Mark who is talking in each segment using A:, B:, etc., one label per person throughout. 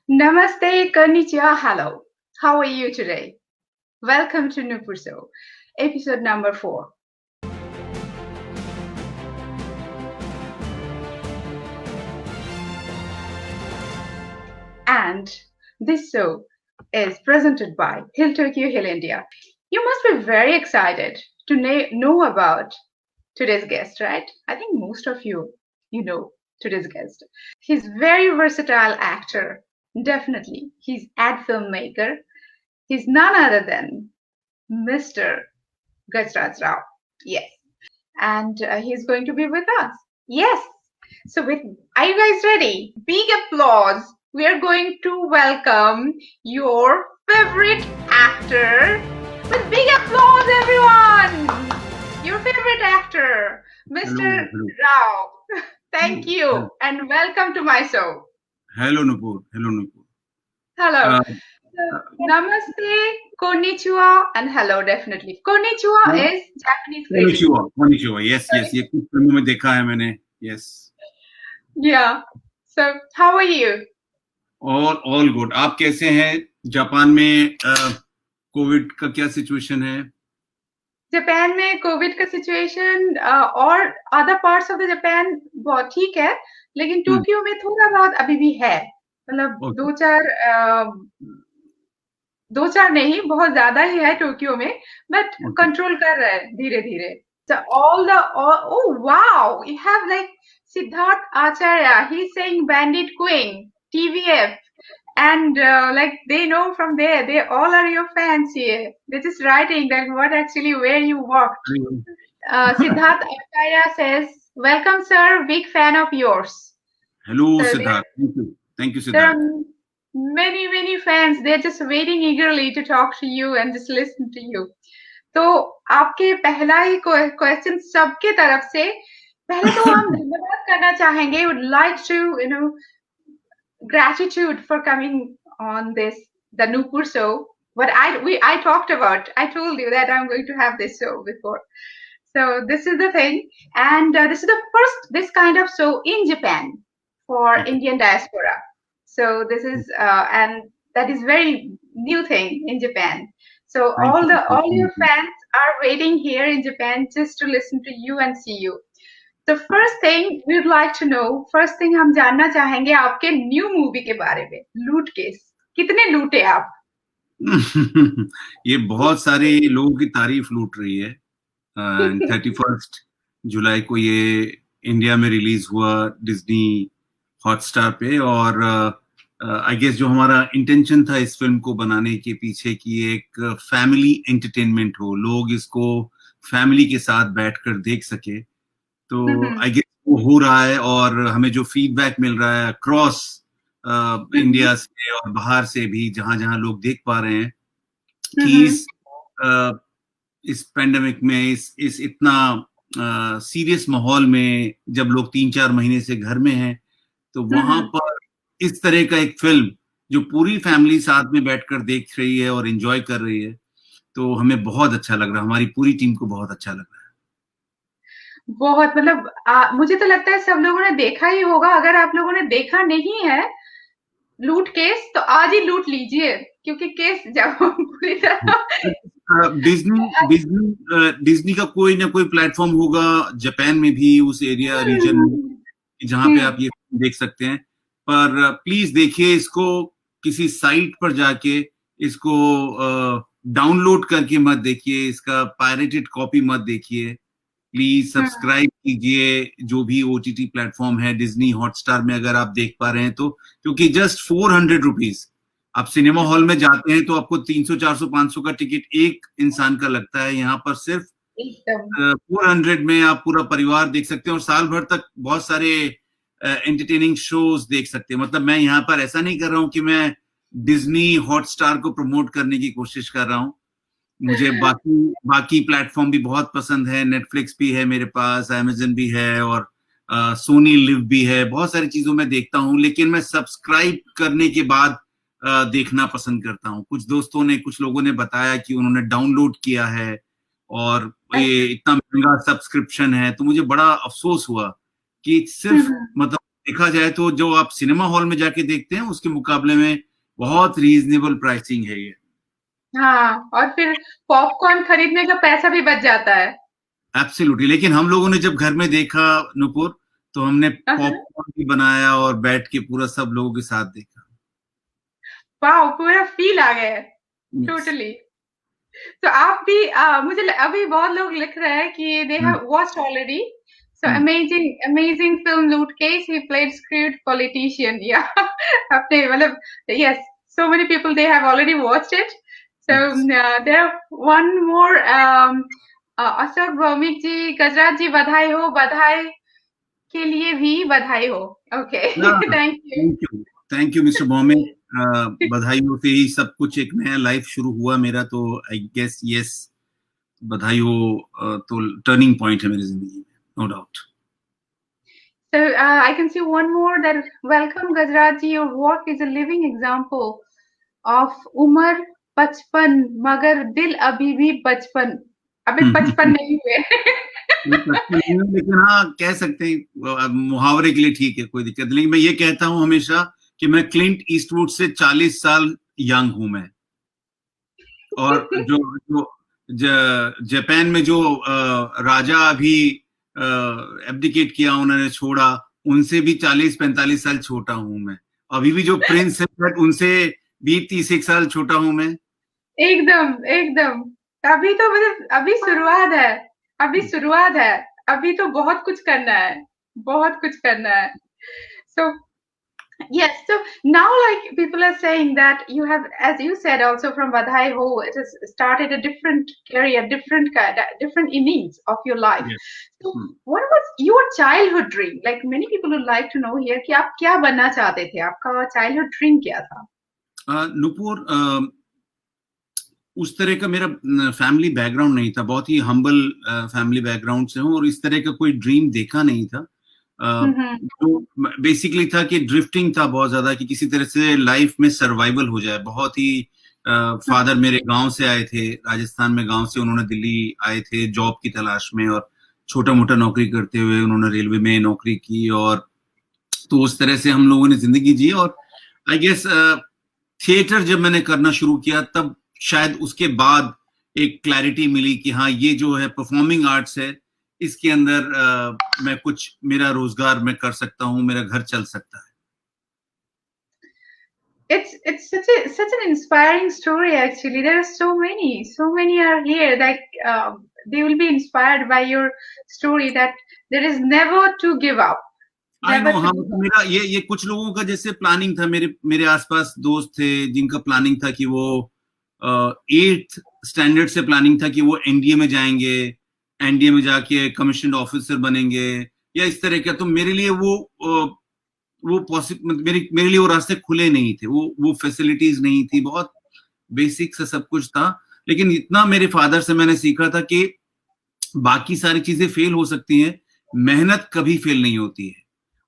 A: Namaste, konnichiwa, hello. How are you today? Welcome to Nupurso, episode number 4. And this show is presented by Hill Tokyo, Hill India. You must be very excited to know about today's guest, right? I think most of you know today's guest. He's very versatile actor, definitely. He's ad filmmaker. He's none other than Mr. Gajraj Rao. Yes. And he's going to be with us. Yes. So are you guys ready? Big applause. We are going to welcome your favorite actor with big applause, everyone. Your favorite actor, Mr. Rao. Thank you and welcome to my show.
B: Hello, Nupur.
A: Hello. Namaste, konnichiwa, and hello, definitely. Konnichiwa is Japanese greeting.
B: Konnichiwa. Yes. ये कुछ फिल्मों में देखा है मैंने. Yes.
A: Yeah. So, how are you?
B: All good. आप कैसे हैं? जापान में कोविड का क्या सिचुएशन है?
A: जापान में कोविड का सिचुएशन और other parts of the Japan बहुत ठीक है, लेकिन टोक्यो में थोड़ा बहुत अभी भी है. मतलब दो चार नहीं, बहुत ज्यादा ही है टोक्यो में, बट कंट्रोल कर रहा है धीरे धीरे. So oh wow, you have like Siddharth Acharya, he's saying Bandit Queen, TVF, and like they know from there, they all are your fans here. They're just writing that where you walked. Siddharth Acharya says, welcome sir, big fan of yours.
B: Hello Siddharth, thank you Siddharth.
A: There are many fans, they're just waiting eagerly to talk to you and just listen to you. तो आपके पहला ही question सबके तरफ से पहले तो हम धन्यवाद करना चाहेंगे. would like to gratitude for coming on the Nupur show. What I talked about, I told you that I'm going to have this show before. So this is the thing, and this is the first this kind of show in Japan for Indian diaspora. So this is and that is very new thing in Japan. So all your fans are waiting here in Japan just to listen to you and see you. The first thing we'd like to know, first thing हम जानना चाहेंगे आपके new movie के बारे में, लूट case. कितने लूटे आप?
B: ये बहुत सारे लोगों की तारीफ लूट रही है. 31 जुलाई को ये इंडिया में रिलीज हुआ डिज्नी हॉटस्टार पे, और आई गेस जो हमारा इंटेंशन था इस फिल्म को बनाने के पीछे की एक फैमिली एंटरटेनमेंट हो, लोग इसको फैमिली के साथ बैठकर देख सके, तो आई गेस वो हो रहा है. और हमें जो फीडबैक मिल रहा है अक्रॉस इंडिया से और बाहर से भी, जहां लोग देख पा रहे हैं कि इस पेंडेमिक में, इस इतना सीरियस माहौल में, जब लोग 3-4 महीने से घर में हैं, तो वहां पर इस तरह का एक फिल्म जो पूरी फैमिली साथ में बैठकर देख रही है और एंजॉय कर रही है, तो हमें बहुत अच्छा लग रहा है. हमारी पूरी टीम को बहुत अच्छा लग रहा है.
A: बहुत, मतलब मुझे तो लगता है सब लोगों ने देखा ही होगा. अगर आप लोगों ने देखा नहीं है लूट केस, तो आज ही लूट लीजिए, क्योंकि केस जब पूरी तरह
B: डिज्नी का कोई ना कोई प्लेटफॉर्म होगा जापान में भी, उस एरिया रीजन में, जहां पे आप ये देख सकते हैं. पर प्लीज देखिए इसको, किसी साइट पर जाके इसको डाउनलोड करके मत देखिए, इसका पायरेटेड कॉपी मत देखिए. प्लीज सब्सक्राइब कीजिए जो भी OTT प्लेटफॉर्म है. डिज्नी हॉटस्टार में अगर आप देख पा रहे हैं तो, क्योंकि जस्ट 400 रुपीज, आप सिनेमा हॉल में जाते हैं तो आपको 300, 400, 500 का टिकट एक इंसान का लगता है. यहाँ पर सिर्फ 400 में आप पूरा परिवार देख सकते हैं, और साल भर तक बहुत सारे एंटरटेनिंग शोज देख सकते हैं. मतलब मैं यहाँ पर ऐसा नहीं कर रहा हूँ कि मैं डिज्नी हॉटस्टार को प्रमोट करने की कोशिश कर रहा हूँ. मुझे बाकी प्लेटफॉर्म भी बहुत पसंद है. नेटफ्लिक्स भी है मेरे पास, अमेज़न भी है, और सोनी लिव भी है. बहुत सारी चीजों में देखता हूँ, लेकिन मैं सब्सक्राइब करने के बाद देखना पसंद करता हूँ. कुछ लोगों ने बताया कि उन्होंने डाउनलोड किया है और ये इतना महंगा सब्सक्रिप्शन है, तो मुझे बड़ा अफसोस हुआ कि सिर्फ मतलब देखा जाए तो जो आप सिनेमा हॉल में जाके देखते हैं उसके मुकाबले में बहुत रीजनेबल प्राइसिंग है ये।
A: हाँ, और फिर पॉपकॉर्न खरीदने का पैसा भी बच जाता है।
B: एब्सोल्युटली। लेकिन हम लोगों ने जब घर में देखा नुपुर, तो हमने
A: हाँ,
B: पॉपकॉर्न भी बनाया और बैठ के पूरा सब लोगों के साथ देखा।
A: वाओ, पूरा फील आ गया है।
B: यस।
A: टोटली। तो आप भी अभी बहुत लोग लिख रहे हैं कि they have watched already. So amazing amazing film Lootcase, he played screwed politician. या आपने मतलब, yes, so many people they have already watched it. So
B: yes.
A: there one more Ashok Bhaumik ji, Gajraj ji, बधाई हो, बधाई के लिए भी बधाई हो। Okay. Thank you.
B: Thank you mister Bombay. बधाइयों से ही सब कुछ, एक नया लाइफ शुरू हुआ मेरा, तो आई गेस यस, बधाई हो। तो टर्निंग पॉइंट है मेरी जिंदगी में, no doubt.
A: So I can see one more that welcome Gajraj ji, your work is a living example of उम्र 55 मगर दिल अभी भी बचपन, अभी 55 नहीं हुए।
B: लेकिन हाँ, कह सकते हैं मुहावरे के लिए ठीक है, कोई दिक्कत नहीं। लेकिन मैं ये कहता हूँ हमेशा कि मैं क्लिंट ईस्टवुड से 40 साल यंग हूं मैं। और जो जो जापान में जो राजा अभी एब्डिकेट किया, उन्होंने छोड़ा, उनसे भी 40-45 साल छोटा हूं मैं। अभी भी जो प्रिंस है उनसे भी 30 साल छोटा हूं मैं।
A: एकदम एकदम। अभी तो मतलब अभी शुरुआत है, अभी शुरुआत है, अभी तो बहुत कुछ करना है, बहुत कुछ करना है। So yes, so now like people are saying that you have, as you said also from Badhai Ho, it has started a different career, different kind, different innings of your life.
B: Yes.
A: So what was your childhood dream? Like many people would like to know here कि आप क्या बनना चाहते थे, आपका childhood dream क्या था?
B: नुपुर, उस तरह का मेरा फैमिली बैकग्राउंड नहीं था, बहुत ही हम्बल फैमिली बैकग्राउंड से हूँ, और इस तरह का कोई ड्रीम देखा नहीं था। तो बेसिकली था कि ड्रिफ्टिंग था बहुत ज्यादा, कि किसी तरह से लाइफ में सर्वाइवल हो जाए। बहुत ही फादर मेरे गांव से आए थे, राजस्थान में गांव से उन्होंने दिल्ली आए थे जॉब की तलाश में, और छोटा मोटा नौकरी करते हुए उन्होंने रेलवे में नौकरी की, और तो उस तरह से हम लोगों ने जिंदगी जी। और आई गेस थिएटर जब मैंने करना शुरू किया, तब शायद उसके बाद एक क्लैरिटी मिली कि हाँ, ये जो है परफॉर्मिंग आर्ट्स है, इसके अंदर मैं कुछ, मेरा रोजगार मैं कर सकता हूँ, मेरा घर चल सकता है।
A: It's such an inspiring story actually. There are so many are here that they will be inspired by your story, that there is never to give up.
B: I know.
A: Never to
B: हाँ,
A: give
B: मतलब
A: up.
B: मेरा ये कुछ लोगों का जैसे planning था, मेरे मेरे आसपास दोस्त थे जिनका प्लानिंग था कि वो 8th स्टैंडर्ड से प्लानिंग था कि वो एनडीए में जाएंगे, एनडीए में जाके कमीशन ऑफिसर बनेंगे या इस तरह का। तो मेरे लिए वो पॉसिबल, मेरे लिए वो रास्ते खुले नहीं थे, वो फैसिलिटीज नहीं थी, बहुत बेसिक से सब कुछ था। लेकिन इतना मेरे फादर से मैंने सीखा था कि बाकी सारी चीजें फेल हो सकती हैं, मेहनत कभी फेल नहीं होती है।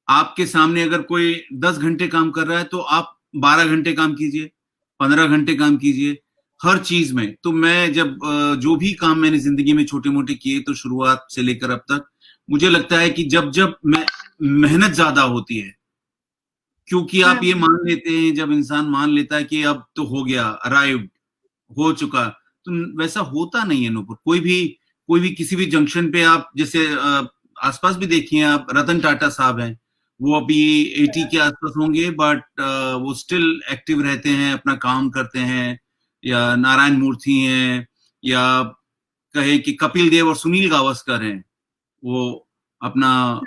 B: आपके सामने अगर कोई 10 घंटे काम कर रहा है, तो आप 12 घंटे काम कीजिए, 15 घंटे काम कीजिए, हर चीज में। तो मैं जब जो भी काम मैंने जिंदगी में छोटे मोटे किए, तो शुरुआत से लेकर अब तक मुझे लगता है कि जब जब मैं मेहनत ज्यादा होती है, क्योंकि आप ये मान लेते हैं, जब इंसान मान लेता है कि अब तो हो गया, अराइव्ड, हो चुका, तो वैसा होता नहीं है नुपुर। कोई भी किसी भी जंक्शन पे आप जैसे आसपास भी देखिए आप, रतन टाटा साहब हैं, वो अभी 80 के आसपास होंगे, बट वो स्टिल एक्टिव रहते हैं, अपना काम करते हैं। या नारायण मूर्ति हैं, या कहे कि कपिल देव और सुनील गावस्कर हैं, वो अपना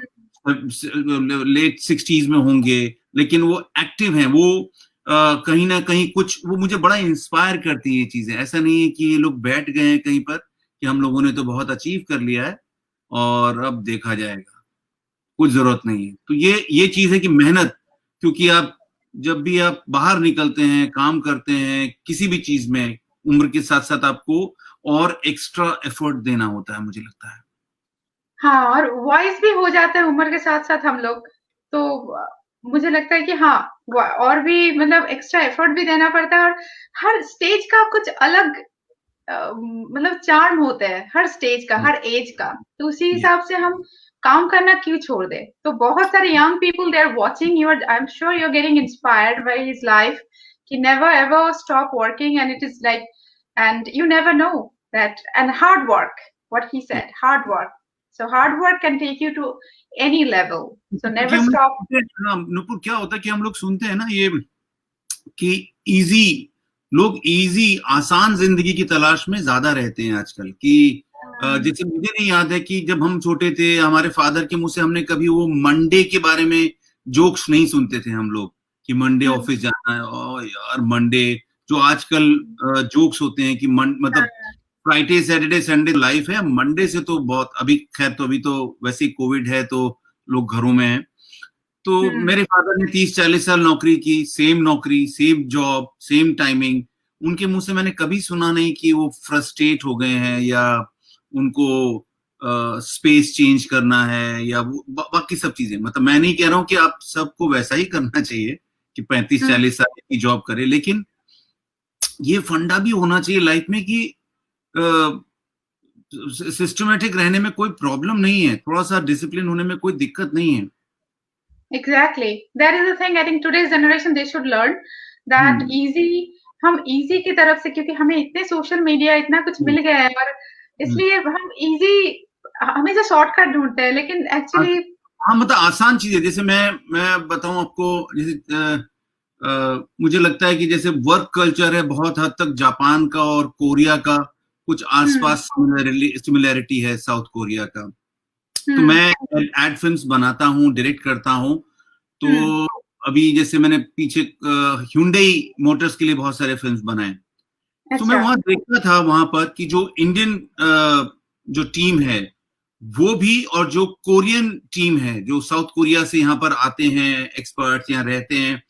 B: लेट 60s में होंगे, लेकिन वो एक्टिव हैं। वो कहीं ना कहीं कुछ, वो मुझे बड़ा इंस्पायर करती है ये चीजें। ऐसा नहीं है कि ये लोग बैठ गए हैं कहीं पर कि हम लोगों ने तो बहुत अचीव कर लिया है और अब देखा जाएगा, कुछ जरूरत नहीं है। तो ये चीज है कि मेहनत, क्योंकि आप जब भी आप बाहर निकलते हैं, काम करते हैं किसी भी चीज में, उम्र के साथ साथ आपको और एक्स्ट्रा एफर्ट देना होता है, मुझे लगता है।
A: हाँ, और वॉइस भी हो जाता है उम्र के साथ-साथ हम लोग। तो मुझे लगता है कि हाँ, और भी मतलब एक्स्ट्रा एफर्ट भी देना पड़ता है, और हर स्टेज का कुछ अलग मतलब चार्म होता है, हर स्टेज का, हर एज का। तो उसी हिसाब से हम काम करना क्यों छोड़ दे? तो बहुत सारे young people they are watching you, I am sure you are getting inspired by his life कि never ever stop working, and it is like, and you never know that, and hard work, what he said, hard work. So hard work can take you to any level, so never stop.
B: Nupur क्या होता है कि हम लोग सुनते हैं ना ये कि लोग इजी आसान जिंदगी की तलाश में ज्यादा रहते हैं आजकल कि जैसे मुझे नहीं याद है कि जब हम छोटे थे हमारे फादर के मुंह से हमने कभी वो मंडे के बारे में जोक्स नहीं सुनते थे हम लोग कि मंडे ऑफिस जाना है, ओ यार मंडे, जो आजकल जोक्स होते हैं कि मतलब फ्राइडे सैटरडे संडे लाइफ है, मंडे से तो बहुत, अभी खैर तो अभी तो वैसे ही कोविड है तो लोग घरों में हैं। तो मेरे फादर ने 30-40 साल नौकरी की, सेम नौकरी, सेम जॉब, सेम टाइमिंग, उनके मुंह से मैंने कभी सुना नहीं कि वो फ्रस्ट्रेट हो गए हैं या उनको स्पेस चेंज करना है या बाकी सब चीजें। मतलब मैं नहीं कह रहा हूं कि आप सबको वैसा ही करना चाहिए कि 35-40 साल की जॉब करे, लेकिन ये फंडा भी होना चाहिए लाइफ में कि सिस्टमेटिक रहने में कोई प्रॉब्लम नहीं है, थोड़ा सा डिसिप्लिन होने में कोई दिक्कत नहीं है।
A: Exactly, that is the thing. I think today's generation they should learn that easy, हम easy की तरफ से, क्योंकि हमें इतने सोशल मीडिया इतना कुछ मिल गया है और इसलिए हम easy हमेशा शॉर्टकट ढूंढते हैं, लेकिन एक्चुअली
B: हाँ मतलब आसान चीजें, जैसे मैं बताऊं आपको, जैसे मुझे लगता है कि जैसे वर्क कल्चर है बहुत हद तक जापान का और कोरिया का कुछ आसपास सिमिलैरिटी है साउथ कोरिया का। तो मैं एड फिल्म्स बनाता हूँ, डायरेक्ट करता हूँ, तो अभी जैसे मैंने पीछे Hyundai मोटर्स के लिए बहुत सारे फिल्म्स बनाए। तो मैं वहां देखता था वहां पर कि जो इंडियन जो टीम है वो भी, और जो कोरियन टीम है जो साउथ कोरिया से यहाँ पर आते हैं एक्सपर्ट्स, यहाँ रहते हैं,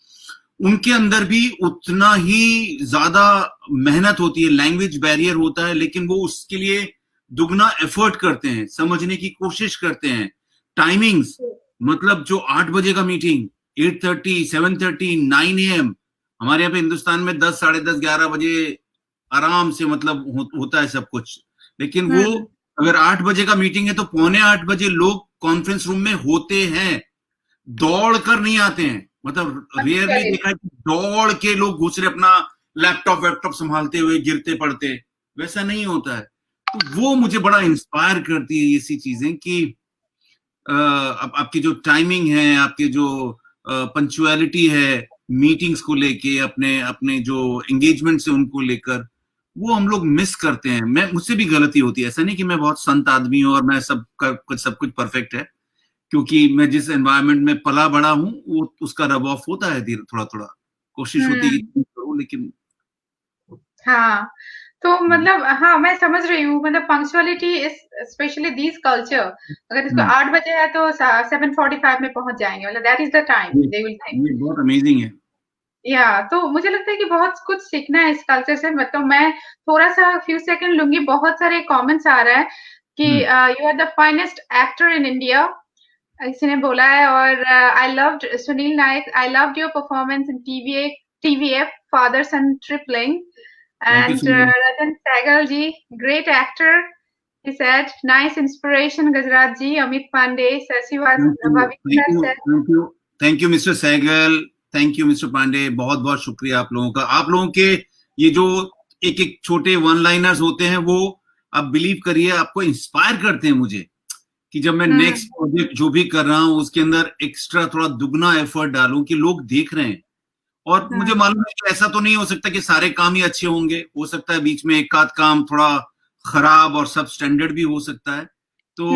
B: उनके अंदर भी उतना ही ज्यादा मेहनत होती है, लैंग्वेज बैरियर होता है, लेकिन वो उसके लिए दुगना एफर्ट करते हैं, समझने की कोशिश करते हैं। टाइमिंग्स, मतलब जो 8 बजे का मीटिंग 8:30, 7:30, 9 AM, हमारे यहाँ पे हिंदुस्तान में 10, साढ़े 10, 11 बजे आराम से मतलब होता है सब कुछ, लेकिन वो अगर 8 बजे का मीटिंग है तो 7:45 बजे लोग कॉन्फ्रेंस रूम में होते हैं, दौड़ कर नहीं आते हैं। मतलब रेयरली देखा है कि दौड़ के लोग घुस रहे अपना लैपटॉप संभालते हुए, गिरते पड़ते, वैसा नहीं होता है। तो वो मुझे बड़ा इंस्पायर करती है ऐसी चीजें कि आपकी जो टाइमिंग है, आपके जो पंक्चुअलिटी है मीटिंग्स को लेके, अपने जो एंगेजमेंट से उनको लेकर, वो हम लोग मिस करते हैं। मुझसे भी गलती होती है, ऐसा नहीं कि मैं बहुत संत आदमी हूँ और मैं सब कुछ परफेक्ट है, क्योंकि मैं जिस एनवायरनमेंट में पला बड़ा हूँ वो उसका रब ऑफ होता है धीरे, थोड़ा कोशिश होती है कि करूं, लेकिन
A: हाँ, तो मतलब हाँ मैं समझ रही हूँ, मतलब punctuality is specially this culture, अगर इसको 8 बजे है तो 7:45 में पहुंच जाएंगे, मतलब that is the time they will think.
B: ये बहुत अमेजिंग है।
A: या तो मुझे लगता है कि बहुत कुछ सीखना है इस कल्चर से। मतलब मैं थोड़ा सा फ्यू सेकंड लूंगी, बहुत सारे कमेंट्स आ रहा है कि you are the finest actor in India, किसी ने बोला है, और I loved Sunil Nayak, I loved your performance in TVF father son tripling, and Ratan Sehgal ji, great actor, he said, nice inspiration Gajraj ji, Amit Pandey, Sasi
B: thank you Mr. Sehgal, thank you mister Pandey, बहुत बहुत शुक्रिया आप लोगों का। आप लोगों के ये जो एक एक छोटे वन लाइनर्स होते हैं वो आप बिलीव करिए आपको इंस्पायर करते हैं मुझे, कि जब मैं नेक्स्ट प्रोजेक्ट जो भी कर रहा हूँ उसके अंदर एक्स्ट्रा थोड़ा दुगना एफर्ट डालूं कि लोग देख रहे हैं। और मुझे मालूम है कि ऐसा तो नहीं हो सकता कि सारे काम ही अच्छे होंगे, हो सकता है बीच में एक आध काम थोड़ा खराब और सब स्टैंडर्ड भी हो सकता है। तो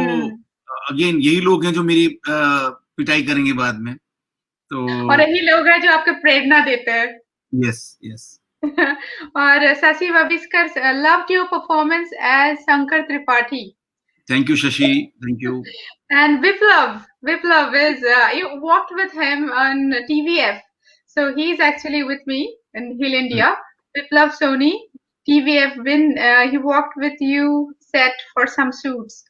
B: अगेन यही लोग हैं जो मेरी पिटाई करेंगे बाद में, तो
A: और यही लोग हैं जो आपको प्रेरणा देते हैं।
B: यस
A: और Shashi वबिस्कर, loved your performance as Shankar Tripathi.
B: Thank you Shashi, thank you.
A: And Viplav is you worked with him on TVF, so he's actually with me in Hill India. Viplav Soni, TVF win, he worked with you set for some shoots.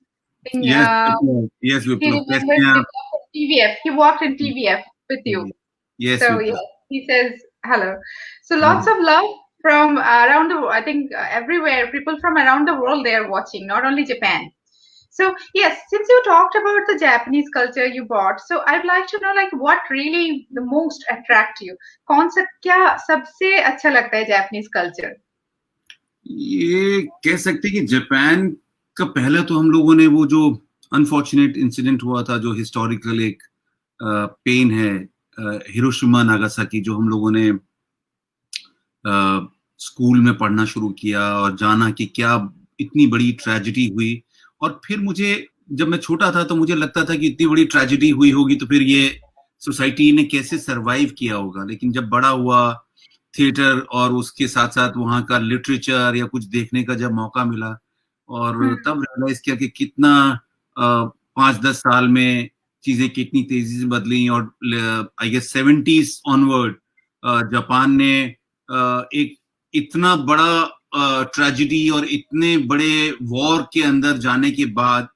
B: Yes Viplav.
A: TVF, he worked in TVF with you.
B: Yes.
A: So yeah, he says hello. So lots of love from around the, I think everywhere, people from around the world they are watching, not only Japan. So yes, since you talked about the Japanese culture you bought, so I'd like to know like what really the most attract you. कौन सा क्या सबसे अच्छा लगता है Japanese culture?
B: ये कह सकते हैं कि जापान का पहला तो हम लोगों ने वो जो अनफॉर्चुनेट इंसिडेंट हुआ था, जो हिस्टोरिकल एक पेन है, हिरोशिमा नागासाकी, जो हम लोगों ने स्कूल में पढ़ना शुरू किया और जाना कि क्या इतनी बड़ी ट्रेजेडी हुई। और फिर मुझे, जब मैं छोटा था तो मुझे लगता था कि इतनी बड़ी ट्रेजेडी हुई होगी तो फिर ये सोसाइटी ने कैसे सरवाइव किया होगा। लेकिन जब बड़ा हुआ, थिएटर और उसके साथ साथ वहाँ का लिटरेचर या कुछ देखने का जब मौका मिला, और तब रियलाइज किया कि कितना 5-10 साल में चीजें कितनी तेजी से बदली। और I guess 70s onward Japan ने एक इतना बड़ा ट्रेजेडी और इतने बड़े वॉर के अंदर जाने के बाद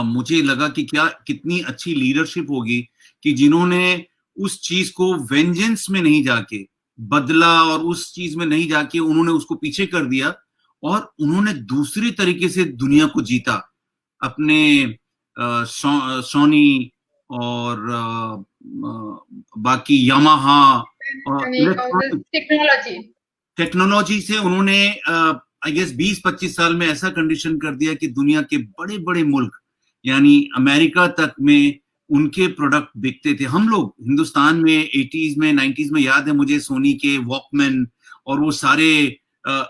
B: मुझे लगा कि क्या कितनी अच्छी लीडरशिप होगी कि जिन्होंने उस चीज को वेंजेंस में नहीं जाके बदला, और उस चीज में नहीं जाके उन्होंने उसको पीछे कर दिया, और उन्होंने दूसरी तरीके से दुनिया को जीता। अपने सोनी और बाकी यामाहा और टेक्नोलॉजी से उन्होंने आई गेस 20-25 साल में ऐसा कंडीशन कर दिया कि दुनिया के बड़े बड़े मुल्क यानी अमेरिका तक में उनके प्रोडक्ट बिकते थे। हम लोग हिंदुस्तान में 80s में 90s में याद है मुझे सोनी के वॉकमैन और वो सारे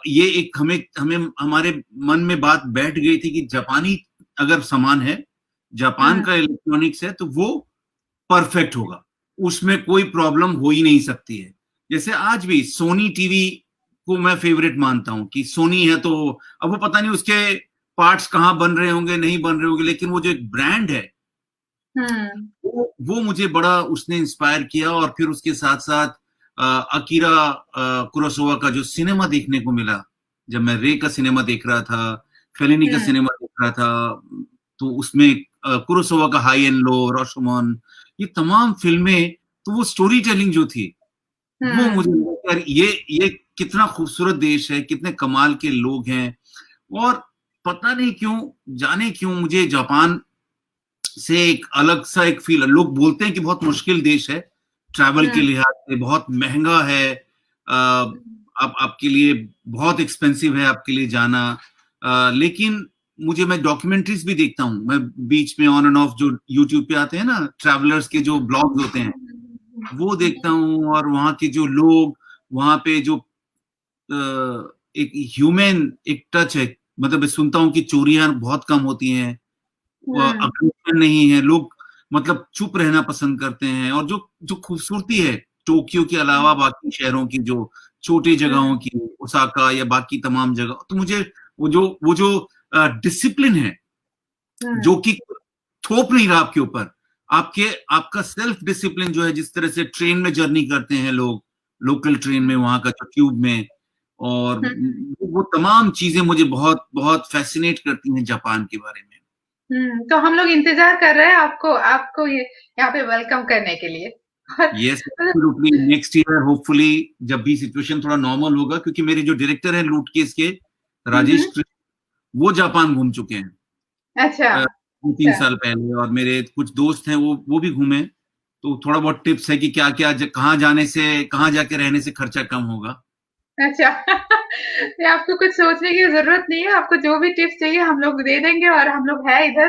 B: ये एक हमें हमारे मन में बात बैठ गई थी कि जापानी अगर सामान है, जापान का इलेक्ट्रॉनिक्स है, तो वो परफेक्ट होगा, उसमें कोई प्रॉब्लम हो ही नहीं सकती है। जैसे आज भी सोनी टीवी को मैं फेवरेट मानता हूं कि सोनी है, तो अब वो पता नहीं उसके पार्ट्स कहाँ बन रहे होंगे, नहीं बन रहे होंगे, लेकिन वो जो एक ब्रांड है वो मुझे बड़ा उसने इंस्पायर किया। और फिर उसके साथ साथ अकीरा कुरोसावा का जो सिनेमा देखने को मिला, जब मैं रे का सिनेमा देख रहा था, फेलिनी का सिनेमा देख रहा था, तो उसमें कुरोसावा का हाई एंड लो, रॉशोमोन, ये तमाम फिल्में, तो वो स्टोरी टेलिंग जो थी वो मुझे यार ये कितना खूबसूरत देश है, कितने कमाल के लोग हैं। और पता नहीं क्यों, जाने क्यों मुझे जापान से एक अलग सा एक फील। लोग बोलते हैं कि बहुत मुश्किल देश है ट्रैवल के लिहाज से, बहुत महंगा है, आपके लिए बहुत एक्सपेंसिव है आपके लिए जाना, लेकिन मैं डॉक्यूमेंट्रीज भी देखता हूँ, मैं बीच में ऑन एंड ऑफ जो यूट्यूब पे आते हैं ना, ट्रैवलर्स के जो ब्लॉग्स होते हैं वो देखता हूँ। और वहाँ के जो लोग, वहाँ पे जो एक ह्यूमन एक टच है, मतलब सुनता हूँ कि चोरियां बहुत कम होती हैं, अग्रेशन नहीं है, लोग मतलब चुप रहना पसंद करते हैं। और जो खूबसूरती है टोक्यो के अलावा बाकी शहरों की, जो छोटी जगहों की, ओसाका या बाकी तमाम जगह, तो मुझे वो जो डिसिप्लिन है जो कि थोप नहीं रहा आपके ऊपर, आपका सेल्फ डिसिप्लिन जो है, जिस तरह से ट्रेन में जर्नी करते हैं लोग, लोकल ट्रेन में, वहां का ट्यूब में, और वो तमाम चीजें मुझे बहुत बहुत फैसिनेट करती हैं जापान के बारे में।
A: तो हम लोग इंतजार कर रहे हैं आपको यहाँ पे वेलकम करने के लिए।
B: Yes, absolutely, next year hopefully, जब भी सिचुएशन थोड़ा नॉर्मल होगा, क्योंकि मेरे जो डायरेक्टर हैं लूट केस के, राजेश, वो जापान घूम चुके हैं।
A: अच्छा।
B: 3 साल पहले, और मेरे कुछ दोस्त हैं वो भी घूमे, तो थोड़ा बहुत टिप्स है कि क्या क्या कहाँ जाने से, कहाँ जाके रहने से खर्चा कम होगा।
A: अच्छा। ये आपको कुछ सोचने की जरूरत नहीं है, आपको जो भी टिप्स चाहिए हम लोग दे देंगे, और हम लोग है इधर,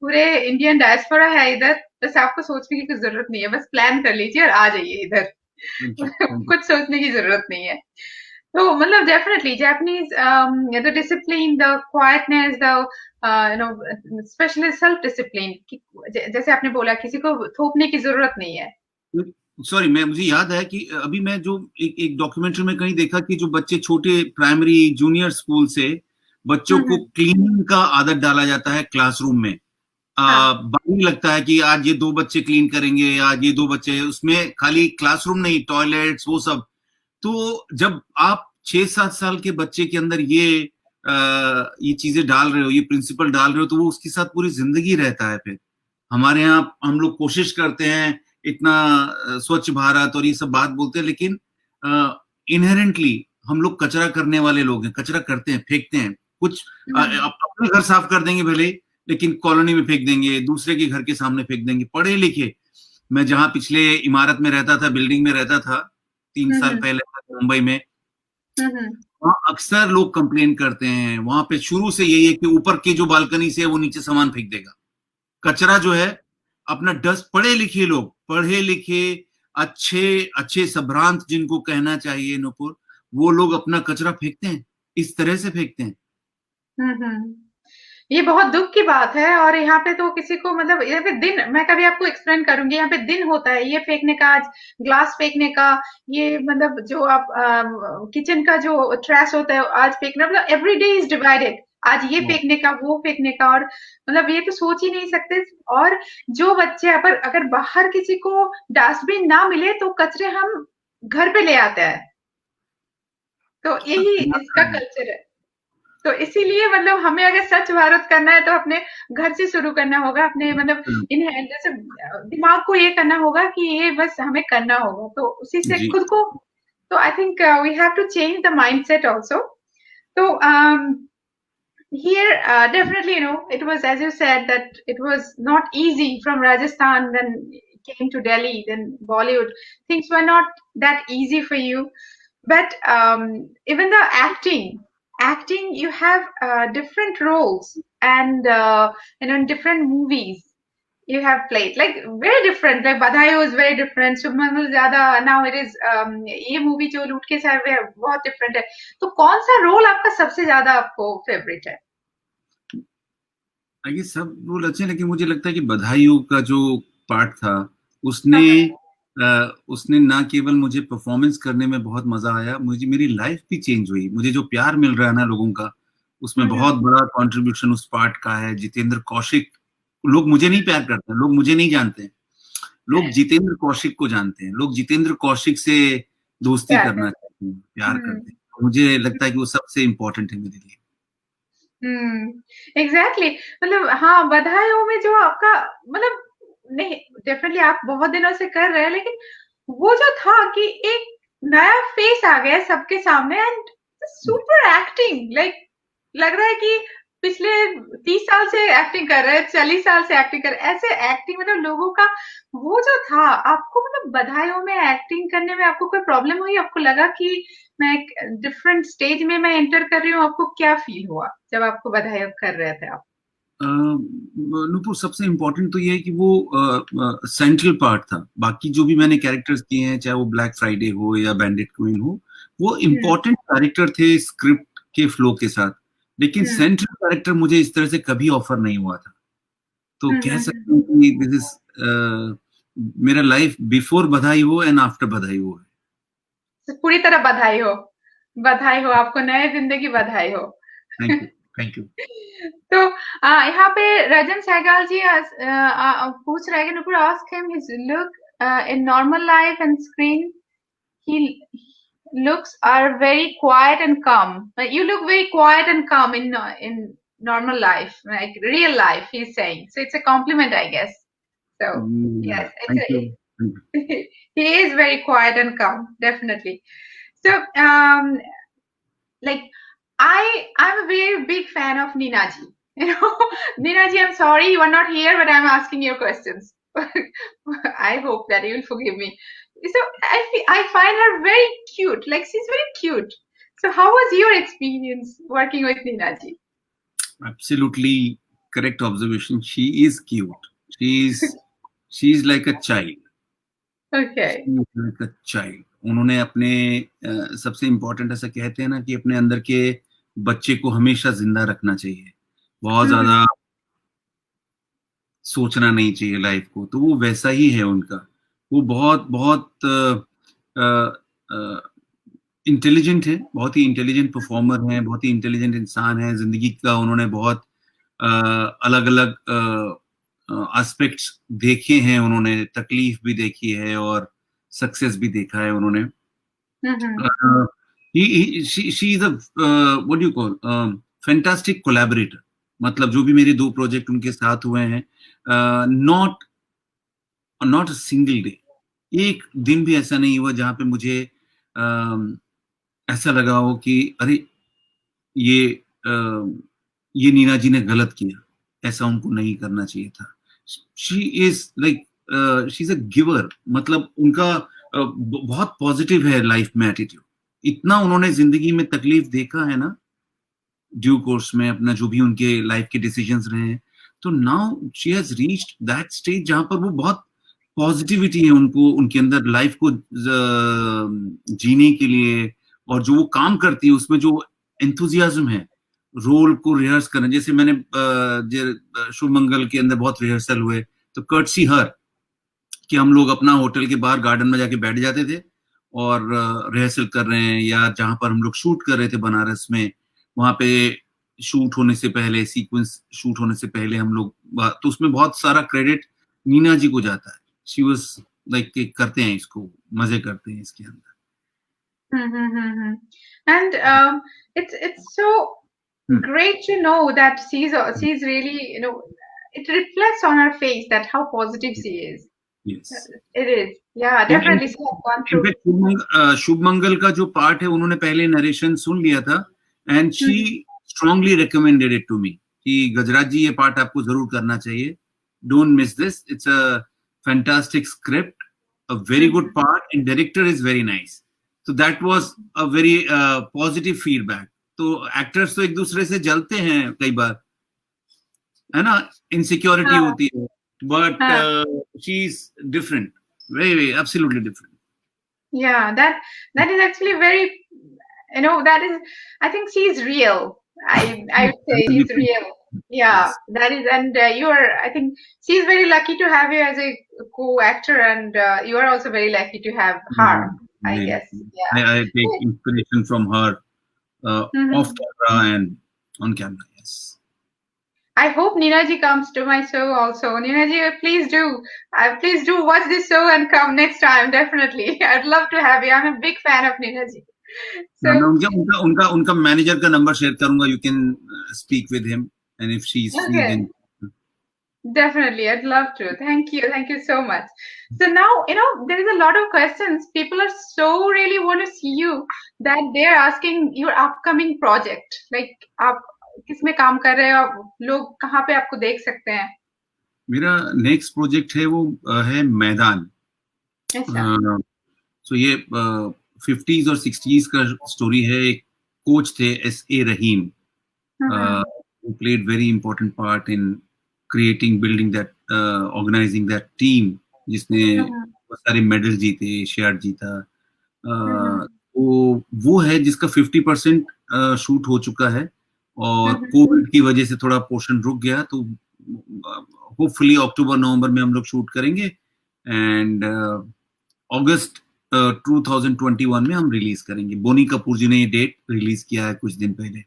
A: पूरे इंडियन डायस्पोरा है इधर, बस आपको सोचने की कुछ जरूरत नहीं है, बस प्लान कर लीजिए और आ जाइए इधर। कुछ सोचने की जरूरत नहीं है। तो मतलब definitely Japanese, the discipline, the quietness, the specially self discipline, जैसे आपने बोला किसी को थोपने की जरूरत नहीं है।
B: सॉरी, मुझे याद है कि अभी मैं जो एक डॉक्यूमेंट्री में कहीं देखा कि जो बच्चे छोटे प्राइमरी जूनियर स्कूल से बच्चों को क्लीनिंग का आदत डाला जाता है क्लासरूम में। बाकी लगता है कि आज ये 2 बच्चे क्लीन करेंगे, आज ये 2 बच्चे, उसमें खाली क्लासरूम नहीं, टॉयलेट्स, वो सब। तो जब आप 6-7 साल के बच्चे के अंदर ये चीजें डाल रहे हो, ये प्रिंसिपल डाल रहे हो, तो वो उसके साथ पूरी जिंदगी रहता है। फिर हमारे यहाँ हम लोग कोशिश करते हैं इतना स्वच्छ भारत और ये सब बात बोलते हैं, लेकिन इनहेरेंटली हम लोग कचरा करने वाले लोग हैं, कचरा करते हैं, फेंकते हैं। कुछ अपने घर साफ कर देंगे भले, लेकिन कॉलोनी में फेंक देंगे, दूसरे के घर के सामने फेंक देंगे। पढ़े लिखे, मैं जहाँ पिछले इमारत में रहता था, बिल्डिंग में रहता था 3 साल पहले मुंबई में, वहाँ अक्सर लोग कंप्लेन करते हैं। वहां पे शुरू से यही है कि ऊपर की जो बालकनी से है वो नीचे सामान फेंक देगा। कचरा जो है अपना डस्ट, पढ़े लिखे लोग, पढ़े लिखे अच्छे अच्छे संभ्रांत जिनको कहना चाहिए नुपुर, वो लोग अपना कचरा फेंकते हैं, इस तरह से फेंकते हैं।
A: ये बहुत दुख की बात है। और यहाँ पे तो किसी को मतलब यहाँ पे दिन, मैं कभी आपको एक्सप्लेन करूंगी, यहाँ पे दिन होता है ये फेंकने का, आज ग्लास फेंकने का, ये मतलब जो आप किचन का जो ट्रैश होता है आज फेंकना, मतलब एवरी डे इज डिवाइडेड, आज ये फेंकने का, वो फेंकने का, और मतलब ये तो सोच ही नहीं सकते। और जो बच्चे अगर बाहर किसी को डस्टबिन ना मिले तो कचरे हम घर पे ले आते हैं, तो यही इसका कल्चर है। तो इसीलिए मतलब हमें अगर स्वच्छ भारत करना है तो अपने घर से शुरू करना होगा, अपने मतलब इन जैसे दिमाग को ये करना होगा कि ये बस हमें करना होगा, तो उसी से खुद को, तो I think we have to change the mindset also. तो here definitely, it was, as you said, that it was not easy from Rajasthan, then came to Delhi, then Bollywood. Things were not that easy for you, but even the acting, you have different roles, and in different movies you have played, like very different, like Badhaai is very different, Shubhmangal Zyada, now it is ये movie जो लूट के साहब है बहुत different है। तो कौन सा रोल आपका सबसे ज्यादा आपको फेवरेट है?
B: ये सब रोल अच्छे, लेकिन मुझे लगता है कि बधाइयों का जो पार्ट था उसने उसने ना केवल मुझे परफॉर्मेंस करने में बहुत मजा आया, मुझे मेरी लाइफ भी चेंज हुई। मुझे जो प्यार मिल रहा है ना लोगों का, उसमें बहुत बड़ा कंट्रीब्यूशन उस पार्ट का है। जितेंद्र कौशिक, लोग मुझे नहीं प्यार करते हैं, लोग मुझे नहीं जानते हैं, लोग जितेंद्र कौशिक को जानते हैं, लोग जितेंद्र कौशिक से दोस्ती करना चाहते हैं, प्यार करते हैं। मुझे लगता है कि वो सबसे इम्पोर्टेंट है मेरे लिए।
A: एग्जैक्टली मतलब हाँ, बधाइयों में जो आपका मतलब, नहीं डेफिनेटली आप बहुत दिनों से कर रहे हैं, लेकिन वो जो था कि एक नया फेस आ गया सबके सामने, एंड सुपर एक्टिंग, लाइक लग रहा है कि पिछले 30 साल से एक्टिंग कर रहे हैं, 40 साल से एक्टिंग कर रहे हैं, ऐसे एक्टिंग, मतलब लोगों का वो जो था। आपको मतलब बधाइयों में एक्टिंग करने में आपको कोई प्रॉब्लम हुई? आपको लगा कि मैं एक डिफरेंट स्टेज में मैं एंटर कर रही हूँ? आपको क्या फील हुआ जब आपको बधाई कर रहे थे आप?
B: नुपुर, सबसे इम्पोर्टेंट तो ये है कि वो सेंट्रल पार्ट था। बाकी जो भी मैंने कैरेक्टर्स किए हैं, चाहे वो ब्लैक फ्राइडे हो या बैंडिट क्वीन हो, वो इम्पोर्टेंट कैरेक्टर थे स्क्रिप्ट के फ्लो के साथ, लेकिन सेंट्रल कैरेक्टर मुझे इस तरह से कभी ऑफर नहीं हुआ था। तो कह सकते हैं कि दिस इज मेरा लाइफ बिफोर बधाई हो एंड आफ्टर बधाई हो है।
A: पूरी तरह बधाई हो, बधाई हो आपको, नए जिंदगी बधाई हो।
B: Thank you, thank you.
A: तो यहाँ पे रजन सहगल जी पूछ रहे हैं कि Nupur ask him his look in normal life and screen, he looks are very quiet and calm. Like you look very quiet and calm in normal life, like real life, he's saying. So it's a compliment, I guess. So yes, he is very quiet and calm, definitely. So like I'm a very big fan of Nina ji. Nina ji, I'm sorry you are not here, but I'm asking your questions. I hope that you will forgive me. So I find her very cute. Like she's very cute. So how was your experience working with Nina ji?
B: Absolutely correct observation. She is cute. She's like a child.
A: Okay.
B: She's like a child. उन्होंने अपने सबसे important ऐसा कहते हैं ना कि अपने अंदर के बच्चे को हमेशा जिंदा रखना चाहिए, बहुत ज्यादा सोचना नहीं चाहिए लाइफ को। तो वो वैसा ही है उनका। वो बहुत बहुत इंटेलिजेंट है, बहुत ही इंटेलिजेंट परफॉर्मर है, बहुत ही इंटेलिजेंट इंसान है। जिंदगी का उन्होंने बहुत अलग अलग एस्पेक्ट्स देखे हैं, उन्होंने तकलीफ भी देखी है और सक्सेस भी देखा है उन्होंने। She is a what do you call fantastic collaborator. मतलब जो भी मेरे 2 प्रोजेक्ट उनके साथ हुए हैं, नॉट अ सिंगल डे, एक दिन भी ऐसा नहीं हुआ जहां पे मुझे ऐसा लगा हो कि अरे ये ये नीना जी ने गलत किया, ऐसा उनको नहीं करना चाहिए था. She is like she is a giver. मतलब उनका बहुत पॉजिटिव है लाइफ में एटीट्यूड. इतना उन्होंने जिंदगी में तकलीफ देखा है ना ड्यू कोर्स में, अपना जो भी उनके लाइफ के डिसीजंस रहे हैं. तो now she has reached that stage जहां पर वो बहुत पॉजिटिविटी है उनको, उनके अंदर लाइफ को जीने के लिए. और जो वो काम करती है उसमें जो एंथुजियाज्म है, रोल को रिहर्स करना. जैसे मैंने शुभ मंगल के अंदर बहुत रिहर्सल हुए, तो कर्टसी हर कि हम लोग अपना होटल के बाहर गार्डन में जाके बैठ जाते थे और रिहर्सल कर रहे हैं, या जहां पर हम लोग शूट कर रहे थे बनारस में, वहां पे शूट होने से पहले, सीक्वेंस शूट होने से पहले हम लोग, तो उसमें बहुत सारा क्रेडिट नीना जी को जाता है. शी वाज लाइक करते हैं इसको, मजे करते हैं इसके अंदर.
A: And it's so great to know that she's really, you know, it reflects on her face that how positive she is.
B: Yes.
A: It is. Yeah, definitely she has gone through.
B: शुभ मंगल का जो पार्ट है उन्होंने पहले narration सुन लिया था, and she strongly recommended it to me कि गजराज जी ये पार्ट आपको जरूर करना चाहिए. Don't miss this. It's a fantastic script, a very good part, and director is very nice. तो that was a very positive feedback. तो एक्टर्स तो एक दूसरे से जलते हैं कई बार, है ना, इनसिक्योरिटी होती है, but she's different, very absolutely different.
A: Yeah, that is actually very, you know, that is, I think she's real. I would say she's real. Yeah, yes. That is, and you are, I think she's very lucky to have you as a co-actor, and you are also very lucky to have her. I guess. Yeah.
B: I take inspiration from her off camera and on camera. Yes.
A: I hope Neena ji comes to my show also. Neena ji, please do watch this show and come next time. Definitely, I'd love to have you. I'm a big fan of Neena ji.
B: So, उनका manager का number share करूंगा. You can speak with him, and if she's free, then
A: definitely, I'd love to. Thank you so much. So now, you know, there is a lot of questions. People are so really want to see you that they're asking your upcoming project. Like, आप किसमें काम कर रहे हो, लोग कहाँ पे आपको देख सकते हैं?
B: मेरा नेक्स्ट प्रोजेक्ट है वो है मैदान. सो ये 50s और 60s का स्टोरी है. एक कोच थे S.A. Rahim, who played very important part in creating, building that, organizing that team, जिसने बहुत सारे मेडल जीते, एशियाड जीता. वो है जिसका 50% शूट हो चुका है, और कोविड की वजह से थोड़ा पोर्शन रुक गया. तो होपफुली अक्टूबर नवंबर में हम लोग शूट करेंगे, एंड अगस्त 2021 में हम रिलीज करेंगे. बोनी कपूर जी ने ये डेट रिलीज किया है कुछ दिन पहले.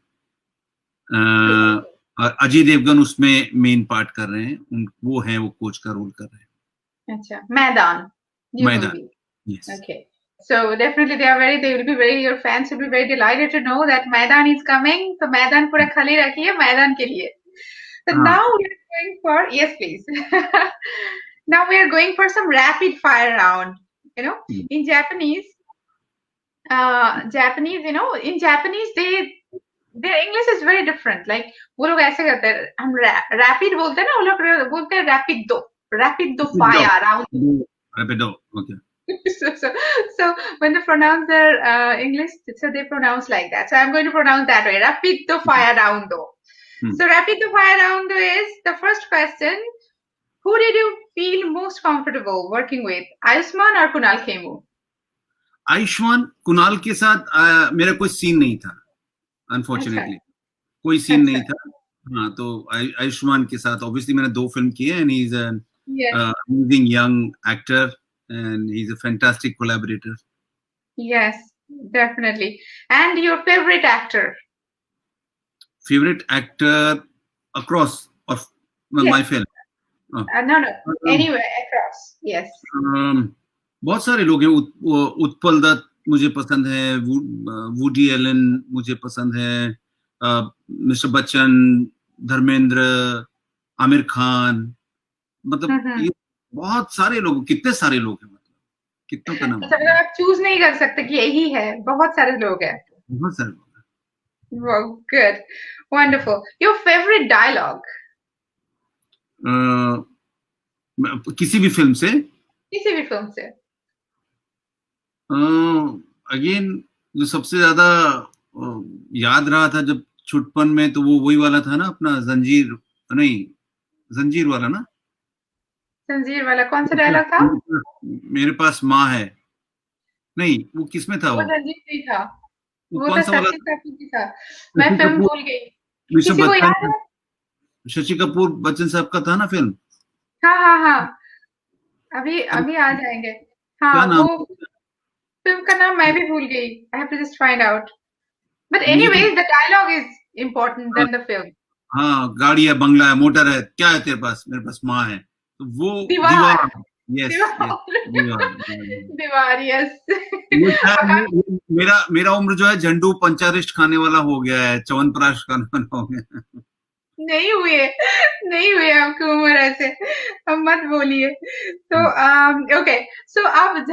B: अजय देवगन उसमें मेन पार्ट कर रहे हैं. वो कोच का रोल कर रहे हैं.
A: अच्छा, मैदान.
B: Yes.
A: Okay. So definitely your fans will be very delighted to know that Maidan is coming. So Maidan पूरा खाली रखिए Maidan के लिए. So now we are going for, yes please. Now we are going for some rapid fire round. You know, in Japanese, you know, in Japanese their English is very different. Like वो लोग ऐसे करते हैं, हम rapid बोलते हैं ना, वो लोग बोलते हैं rapido fire round.
B: Rapido, okay.
A: So when they pronounce their English, so they pronounce like that. So I'm going to pronounce that way. Rapido fire roundo. So rapido fire roundo is the first question. Who did you feel most comfortable working with, Ayushmann or Kunal Khemu?
B: Ayushman. Kunal के साथ मेरा कोई scene नहीं था, unfortunately. कोई scene नहीं था. हाँ, तो आयुष्मान के साथ ऑब्वियसली मैंने 2 फिल्म किए, and he is an amazing young actor, and he's a fantastic collaborator.
A: Yes, definitely. And your favorite actor?
B: Favorite actor across of my film?
A: No, anywhere across. Yes.
B: बहुत सारे लोग हैं. उत्पल दत्त मुझे पसंद है, वुडी एलन मुझे पसंद है, मिस्टर बच्चन, धर्मेंद्र, आमिर खान. मतलब ये बहुत सारे लोग, कितने सारे लोग हैं, मतलब कितनों का नाम.
A: आप चूज नहीं कर सकते कि यही है, बहुत सारे लोग हैं.
B: बहुत सारे लोग हैं.
A: Wow, good. Wonderful. Your favorite dialogue?
B: किसी भी फिल्म से
A: किसी भी फिल्म से।
B: अगेन जो सबसे ज्यादा याद रहा था जब छुटपन में, तो वो वही वाला था ना, अपना जंजीर, नहीं, जंजीर वाला ना।
A: जंजीर वाला कौन सा डायलॉग था?
B: मेरे पास माँ है, नहीं वो किसमें था
A: वो
B: वो
A: रंजीत नहीं था,
B: वो
A: वो
B: कौन
A: तो
B: सा वाला
A: शशि
B: था?
A: कपूर की था। मैं
B: शशि
A: फिल्म
B: कपूर,
A: भूल गई।
B: ऋषभ
A: किसी को याद
B: बच्चन,
A: है?
B: शशि कपूर बच्चन साहब का था ना फिल्म।
A: हाँ हाँ हाँ, अभी
B: अरे
A: अभी आ जाएंगे।
B: क्या
A: हाँ,
B: नाम
A: वो
B: था?
A: फिल्म का नाम मैं भी भूल गई। I have to just find out. But
B: मुझे तो,
A: anyways the dialogue is important
B: हाँ,
A: देन द फिल्म।
B: हाँ, गाड़ी है, बंगला है, मोटर है, क्या है तेरे पास? मेरे पास माँ है, तो वो
A: दीवार।
B: दीवार। यस, यस,
A: दीवार।
B: दीवार।
A: दीवार, यस।
B: ये शायद मेरा मेरा उम्र जो है झंडू पंचारिष्ट खाने वाला हो गया है, च्यवनप्राश खाने वाला हो गया है।
A: नहीं हुई है, नहीं हुई है आपकी उम्र ऐसे, अब मत बोलिए। तो ओके, सो आप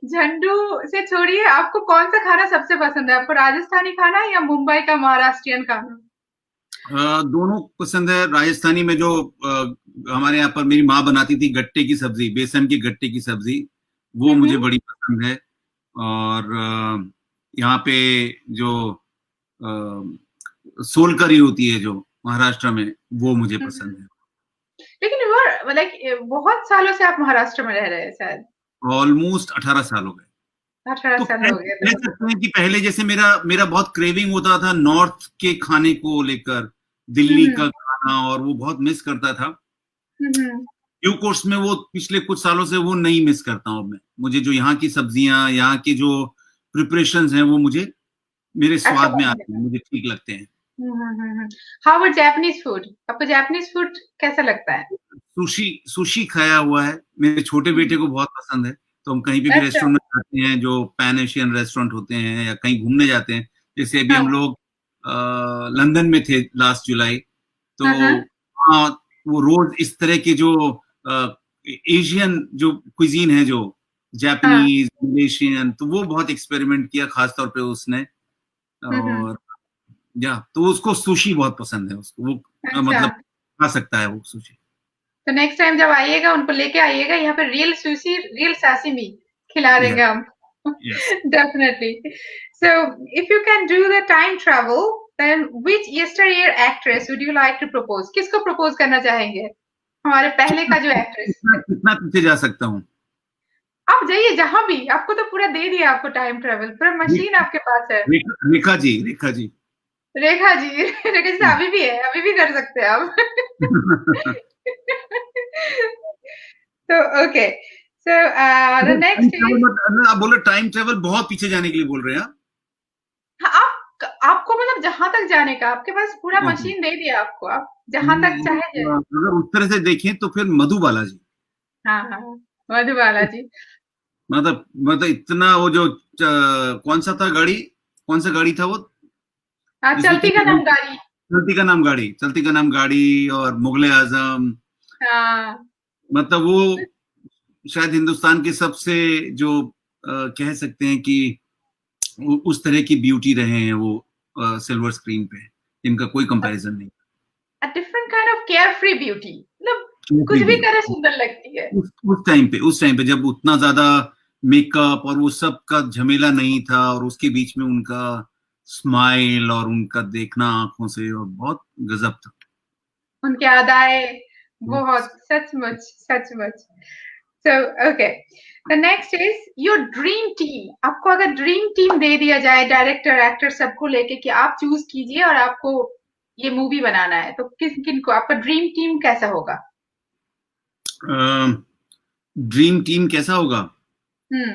A: झंडू से छोड़िए, आपको कौन सा खाना सबसे पसंद है? आपको राजस्थानी खाना या मुंबई का महाराष्ट्रियन खाना?
B: दोनों पसंद है। राजस्थानी में जो हमारे यहाँ पर मेरी माँ बनाती थी, गट्टे की सब्जी, बेसन की गट्टे की सब्जी, वो मुझे
A: हम्म।
B: बड़ी पसंद है। और यहाँ पे जो सोल करी होती है जो महाराष्ट्र में, वो मुझे
A: हम्म।
B: पसंद है।
A: लेकिन वो लाइक बहुत सालों से आप महाराष्ट्र में रह रहे हैं शायद।
B: ऑलमोस्ट 18 साल हो गए।
A: 18
B: तो
A: साल हो गए
B: कह
A: तो।
B: सकते हैं कि पहले जैसे मेरा मेरा बहुत क्रेविंग होता था नॉर्थ के खाने को लेकर, दिल्ली
A: हम्म।
B: का खाना, और वो बहुत मिस करता था।
A: हम्म।
B: ड्यू कोर्स में वो पिछले कुछ सालों से वो नहीं मिस करता हूँ मैं। मुझे जो यहाँ की सब्जियां, यहाँ की जो प्रिपरेशंस हैं, वो मुझे मेरे
A: अच्छा
B: स्वाद में
A: पसंद
B: आते
A: है।
B: हैं, मुझे ठीक लगते हैं।
A: How about Japanese food? आपको जापानीज फूड कैसा लगता है?
B: सुशी सुशी खाया हुआ है, मेरे छोटे बेटे
A: हम्म।
B: को बहुत पसंद है। तो हम कहीं पे भी
A: अच्छा।
B: रेस्टोरेंट में जाते हैं, जो पैन एशियन रेस्टोरेंट होते हैं, या कहीं घूमने जाते हैं, जैसे अभी हम
A: हाँ
B: लोग लंदन में थे लास्ट जुलाई, तो
A: हाँ हाँ
B: हाँ, वो रोज इस तरह के जो एशियन जो क्विजीन है, जो
A: हाँ।
B: जापानीज, मलेशियन, तो वो बहुत एक्सपेरिमेंट किया, खासतौर पे उसने।
A: हम्म।
B: और या तो उसको सुशी बहुत पसंद है, उसको वो
A: अच्छा,
B: मतलब खा सकता है वो सुशी।
A: तो नेक्स्ट टाइम जब आइएगा उनको लेके आइएगा यहाँ पे, रियल सुशी रियल साशिमी खिला देंगे हम।
B: Yes.
A: Definitely. So if you can do the time travel, then which yesteryear actress would you like to propose? किसको प्रपोज करना चाहेंगे? हमारे पहले का जो एक्ट्रेस।
B: कितना कितना पीछे जा सकता हूँ?
A: आप जाइए जहां भी, आपको तो पूरा दे दिया, आपको टाइम ट्रेवल पूरा मशीन आपके पास है।
B: रेखा जी, रेखा जी।
A: रेखा जी। रेखा जी तो अभी भी है, अभी भी कर सकते हैं आप। तो okay, so the
B: time
A: next
B: travel
A: is,
B: मत, आप बोलो टाइम ट्रेवल बहुत पीछे जाने के लिए बोल रहे हैं आप?
A: आप आपको मतलब जहां तक जाने का आपके पास पूरा
B: ओके।
A: मशीन दे दिया आपको, आप जहां तक चाहे जाए।
B: अगर उस तरह से देखें तो फिर मधुबाला जी।
A: हाँ हाँ, मधुबाला जी।
B: मतलब इतना वो जो कौन सा था गाड़ी, कौन सा गाड़ी था वो,
A: हाँ,
B: जिसमें
A: चलती का
B: तीन,
A: नाम गाड़ी।
B: चलती का नाम गाड़ी, चलती का नाम गाड़ी, और मुगले आजम,
A: हाँ।
B: मतलब वो शायद हिंदुस्तान के सबसे जो कह सकते हैं कि उस तरह की ब्यूटी रहे हैं वो सिल्वर स्क्रीन पे, जिनका कोई कंपैरिजन नहीं।
A: A different kind of care free beauty, मतलब कुछ भी
B: ब्यूटी
A: करे सुंदर लगती है।
B: उस टाइम पे जब उतना ज्यादा मेकअप और वो सब का झमेला नहीं था, और उसके बीच में उनका स्माइल और उनका देखना आंखों से, और बहुत गजब था।
A: उनके अदाएं बहुत, सचमुच सचमुच। So okay, the next is your dream team. आपको अगर ड्रीम टीम दे दिया जाए, डायरेक्टर एक्टर सबको लेके, कि आप चूज कीजिए और आपको ये मूवी बनाना है, तो किस किन को आपका ड्रीम टीम कैसा होगा?
B: ड्रीम टीम कैसा होगा?
A: हम्म।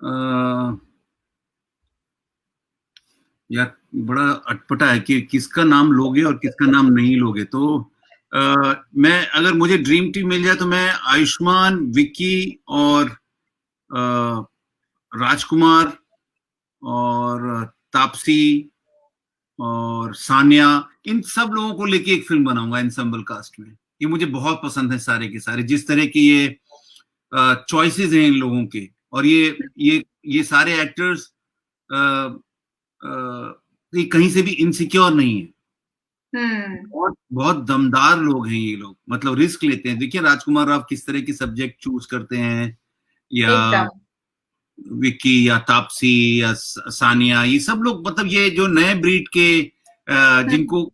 B: अ, यार, बड़ा अटपटा है कि किसका नाम लोगे और किसका नाम नहीं लोगे। तो मैं, अगर मुझे ड्रीम टीम मिल जाए, तो मैं आयुष्मान, विक्की, और अ, राजकुमार, और तापसी, और सान्या, इन सब लोगों को लेके एक फिल्म बनाऊंगा एंसेम्बल कास्ट में। ये मुझे बहुत पसंद है सारे के सारे, जिस तरह की ये चॉइसेस हैं इन लोगों के। और ये सारे एक्टर्स ये कहीं से भी इनसिक्योर नहीं है।
A: हम्म।
B: बहुत बहुत दमदार लोग हैं ये लोग, मतलब रिस्क लेते हैं। देखिए राजकुमार राव किस तरह की सब्जेक्ट चूज करते हैं, या
A: एकदम।
B: विक्की या तापसी या सानिया, ये सब लोग, मतलब ये जो नए ब्रीड के
A: हम्म।
B: जिनको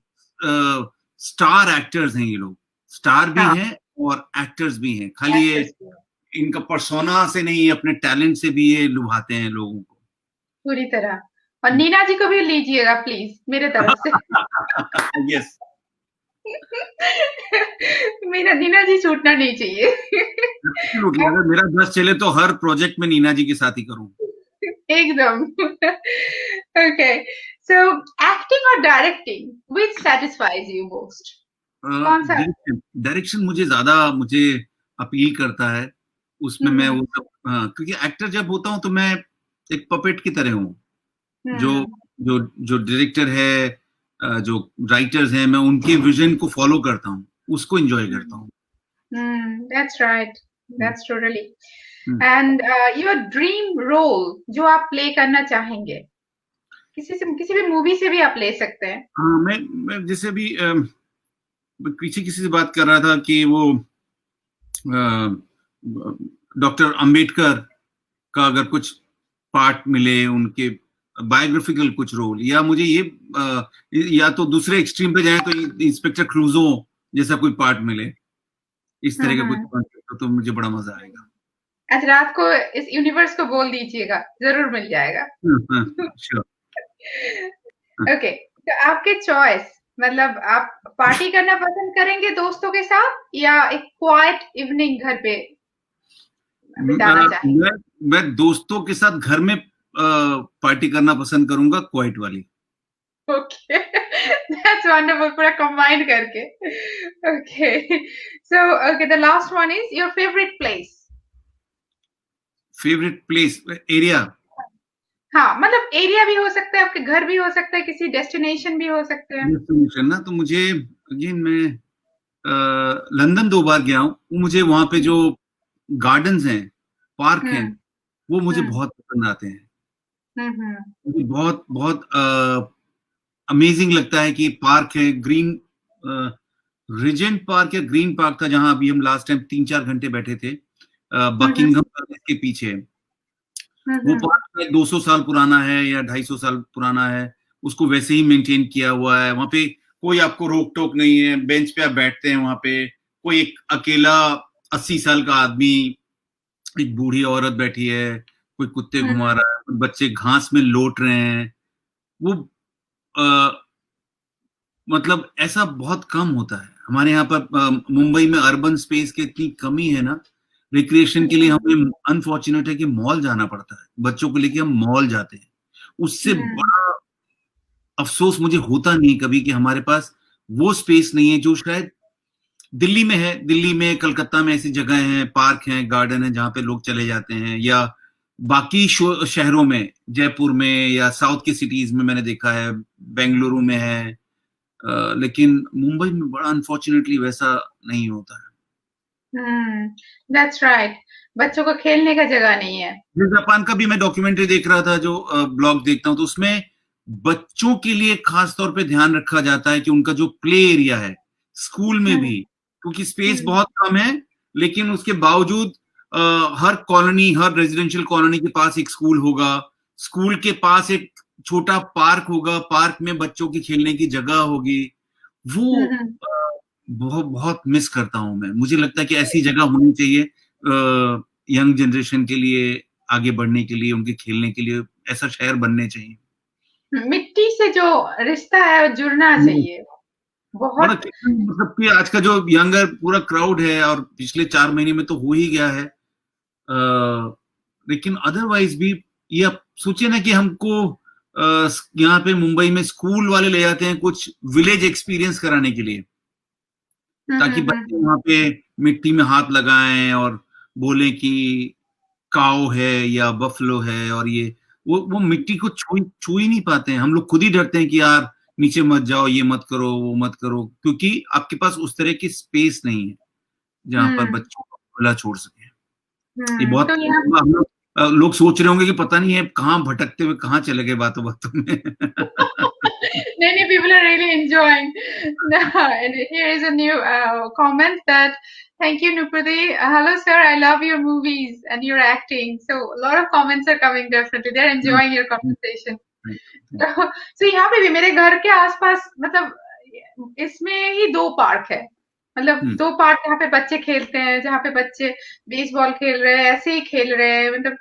B: स्टार एक्टर्स हैं, ये लोग स्टार भी
A: हाँ,
B: हैं और एक्टर्स भी हैं। खाली ये
A: एक्टर्स भी
B: इनका पर्सोना से नहीं, अपने टैलेंट से भी ये लुभाते हैं लोगों को।
A: पूरी तरह। और नीना जी को भी लीजिएगा प्लीज मेरे तरफ से।
B: यस।
A: मेरा नीना जी छूटना नहीं चाहिए।
B: एब्सोल्युटली, अगर मेरा बस चले तो हर प्रोजेक्ट में नीना जी के साथ ही करूं।
A: एकदम। ओके, सो एक्टिंग और directing, which satisfies you most? कौन सा?
B: डायरेक्शन डायरेक्शन मुझे ज्यादा मुझे अपील करता है। उसमें मैं
A: हम्म।
B: वो सब, हाँ, क्योंकि एक्टर जब होता हूँ तो मैं एक पपेट की तरह हूँ। जो
A: हम्म।
B: जो जो डायरेक्टर है, जो राइटर्स हैं, मैं उनके विजन को फॉलो करता हूँ, उसको एंजॉय करता हूँ।
A: That's right,
B: hmm,
A: that's totally.
B: Hmm.
A: And your dream role जो आप प्ले करना चाहेंगे, किसी भी मूवी से भी आप ले सकते हैं।
B: हाँ, मैं जैसे भी पीछे किसी से बात कर रहा था कि वो डॉक्टर अंबेडकर का अगर कुछ पार्ट मिले, उनके बायोग्राफिकल कुछ रोल, या मुझे ये या तो दूसरे एक्सट्रीम पे जाए तो इंस्पेक्टर क्लूजो जैसा कोई पार्ट मिले, इस तरह का कुछ
A: हम्म।
B: कॉन्सेप्ट, तो मुझे बड़ा मजा आएगा।
A: आज रात को इस यूनिवर्स को बोल दीजिएगा, जरूर मिल जाएगा।
B: श्योर।
A: ओके, तो आपके चॉइस, मतलब आप पार्टी करना पसंद करेंगे दोस्तों के साथ या एक क्वाइट इवनिंग घर पे बिताना चाहेंगे?
B: मैं दोस्तों के साथ घर में पार्टी करना पसंद करूंगा, क्वाइट वाली।
A: ओके, दैट्स वंडरफुल, पूरा कंबाइन करके। Okay, so okay, the last one is your favourite place.
B: Favourite place area.
A: हाँ, मतलब एरिया भी हो सकता है, आपके घर भी हो सकता है, किसी डेस्टिनेशन भी हो सकते हैं।
B: डेस्टिनेशन ना, तो मुझे अगेन मैं लंदन 2 बार गया हूँ। वो मुझे वहां पे जो गार्डन्स हैं, पार्क हैं,
A: हम्म।
B: वो मुझे
A: हम्म।
B: बहुत पसंद आते हैं।
A: हम्म।
B: मुझे बहुत बहुत अमेजिंग लगता है कि पार्क है, ग्रीन रिजेंट पार्क या ग्रीन पार्क था जहां अभी हम लास्ट टाइम 3-4 घंटे बैठे थे,
A: हम्म।
B: बकिंगम पैलेस के पीछे। वो
A: हम्म।
B: पार्क शायद 200 साल पुराना है या 250 साल पुराना है। उसको वैसे ही मेंटेन किया हुआ है। वहां पे कोई आपको रोक टोक नहीं है, बेंच पे आप बैठते हैं, वहां पे कोई एक अकेला 80 साल का आदमी, एक बूढ़ी औरत बैठी है, कोई कुत्ते घुमा
A: हम्म।
B: रहा है, बच्चे घास में लौट रहे हैं। वो आ, मतलब ऐसा बहुत कम होता है हमारे यहाँ पर। मुंबई में अर्बन स्पेस की इतनी कमी है ना, रिक्रिएशन के लिए
A: हम्म।
B: हमें अनफॉर्चुनेट है कि मॉल जाना पड़ता है। बच्चों को लेके हम मॉल जाते हैं। उससे
A: हम्म।
B: बड़ा अफसोस मुझे होता नहीं कभी कि हमारे पास वो स्पेस नहीं है जो शायद दिल्ली में है। दिल्ली में, कलकत्ता में ऐसी जगह हैं, पार्क हैं, गार्डन है, जहां पे लोग चले जाते हैं, या बाकी शहरों में, जयपुर में या साउथ की सिटीज में मैंने देखा है, बेंगलुरु में है। लेकिन मुंबई में बड़ा अनफॉर्चुनेटली वैसा नहीं होता है।
A: दैट्स राइट, बच्चों को खेलने का जगह नहीं है।
B: जापान का भी मैं डॉक्यूमेंट्री देख रहा था, जो ब्लॉग देखता हूँ, तो उसमें बच्चों के लिए खास तौर पे ध्यान रखा जाता है कि उनका जो प्ले एरिया है स्कूल में भी,
A: हम्म।
B: क्योंकि स्पेस
A: हम्म।
B: बहुत कम है, लेकिन उसके बावजूद हर कॉलोनी, हर रेजिडेंशियल कॉलोनी के पास एक स्कूल होगा। स्कूल के पास एक छोटा पार्क होगा, पार्क में बच्चों की खेलने की जगह होगी। वो
A: हम्म।
B: बहुत बहुत मिस करता हूं मैं। मुझे लगता है कि ऐसी जगह होनी चाहिए यंग जनरेशन के लिए, आगे बढ़ने के लिए, उनके खेलने के लिए ऐसा शहर बनने चाहिए।
A: मिट्टी से जो रिश्ता है वो जुड़ना
B: हम्म।
A: चाहिए।
B: और
A: बहुत।
B: मतलब कि आज का जो यंगर पूरा क्राउड है, और पिछले 4 महीने में तो हो ही गया है, लेकिन अदरवाइज भी ये आप सोचिए ना कि हमको यहाँ पे मुंबई में स्कूल वाले ले जाते हैं कुछ विलेज एक्सपीरियंस कराने के लिए, ताकि बच्चे
A: हम्म।
B: वहां पे मिट्टी में हाथ लगाएं और बोले कि काओ है या बफलो है, और ये वो मिट्टी को छू ही नहीं पाते हैं। हम लोग खुद ही डरते हैं कि यार नीचे मत जाओ, ये मत करो, वो मत करो, क्योंकि आपके पास उस तरह की स्पेस नहीं है जहां पर
A: हम्म।
B: बच्चों को खुला छोड़ सके। ये बहुत,
A: तो यहाँ
B: हम लोग सोच रहे होंगे कि पता नहीं है कहाँ भटकते हुए कहाँ चले गए बातों बातों में।
A: Many people are really enjoying. And here is a new comment that, thank you, Nupati. Hello, sir. I love your movies and your acting. So a lot of comments are coming. Definitely, they're enjoying your conversation. So यहाँ पे भी मेरे घर के आसपास मतलब इसमें ही 2 park है, मतलब 2 पार्क जहाँ पे बच्चे खेलते हैं, जहाँ पे बच्चे बेसबॉल खेल रहे हैं, ऐसे ही खेल रहे हैं, मतलब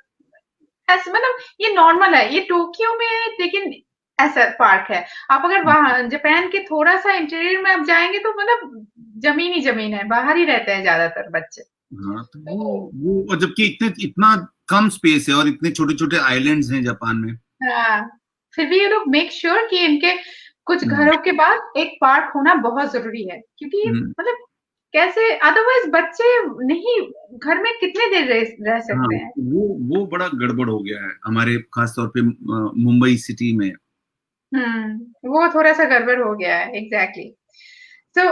A: ऐसे, मतलब ये नॉर्मल है, ये टोक्यो में है, लेकिन ऐसा पार्क है। आप अगर वहां जापान के थोड़ा सा इंटीरियर में आप जाएंगे तो मतलब जमीन ही जमीन है, बाहर ही रहते हैं ज्यादातर बच्चे।
B: हाँ, तो वो और जबकि इतना कम स्पेस है और इतने छोटे छोटे आइलैंड्स हैं जापान में।
A: हाँ, फिर भी ये लोग मेक श्योर कि इनके कुछ घरों के बाद एक पार्क होना बहुत जरूरी है, क्योंकि मतलब कैसे अदरवाइज बच्चे नहीं, घर में कितने देर रह सकते हैं।
B: वो बड़ा गड़बड़ हो गया है हमारे खासतौर पे मुंबई सिटी में।
A: वो थोड़ा सा गड़बड़ हो गया है, एग्जैक्टली। तो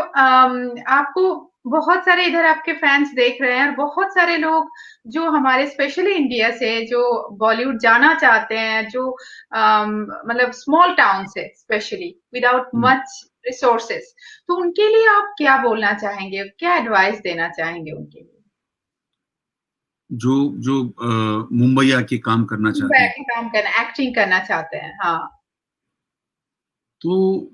A: आपको बहुत सारे इधर आपके फैंस देख रहे हैं और बहुत सारे लोग जो हमारे स्पेशली इंडिया से जो बॉलीवुड जाना चाहते हैं, जो मतलब स्मॉल टाउन से स्पेशली विदाउट मच रिसोर्सेस, तो उनके लिए आप क्या बोलना चाहेंगे, क्या एडवाइस देना चाहेंगे उनके लिए,
B: जो जो मुंबई आके काम करना चाहते हैं,
A: काम करना, एक्टिंग करना चाहते हैं? हाँ,
B: तो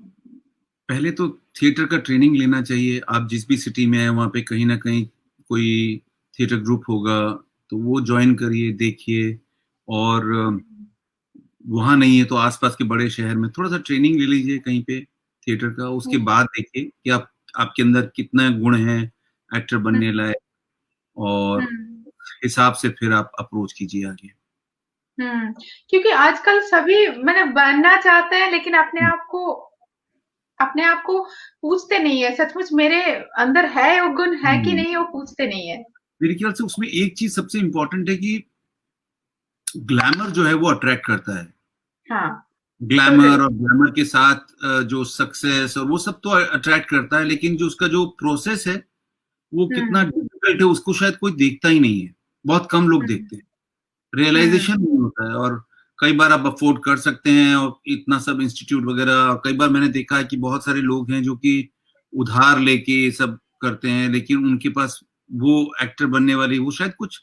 B: पहले तो थिएटर का ट्रेनिंग लेना चाहिए। आप जिस भी सिटी में हैं वहाँ पे कहीं ना कहीं कोई थिएटर ग्रुप होगा, तो वो ज्वाइन करिए, देखिए। और वहाँ नहीं है तो आसपास के बड़े शहर में थोड़ा सा ट्रेनिंग ले लीजिए कहीं पे थिएटर का। उसके बाद देखिए कि आपके अंदर कितना गुण है एक्टर बनने लायक, और हिसाब से फिर आप अप्रोच कीजिए आगे।
A: क्योंकि आजकल सभी मतलब बनना चाहते हैं, लेकिन अपने आप को पूछते नहीं है सचमुच मेरे अंदर है वो गुण है कि नहीं, वो पूछते नहीं है।
B: मेरे ख्याल से उसमें एक चीज सबसे इम्पोर्टेंट है कि ग्लैमर जो है वो अट्रैक्ट करता है।
A: हाँ,
B: ग्लैमर और ग्लैमर के साथ जो सक्सेस और वो सब तो अट्रैक्ट करता है, लेकिन जो उसका जो प्रोसेस है वो कितना डिफिकल्ट है उसको शायद कोई देखता ही नहीं है। बहुत कम लोग देखते हैं, रियलाइजेशन नहीं होता है। और कई बार आप अफोर्ड कर सकते हैं और इतना सब इंस्टीट्यूट वगैरह, कई बार मैंने देखा है कि बहुत सारे लोग हैं जो कि उधार लेके सब करते हैं, लेकिन उनके पास वो एक्टर बनने वाली, वो शायद कुछ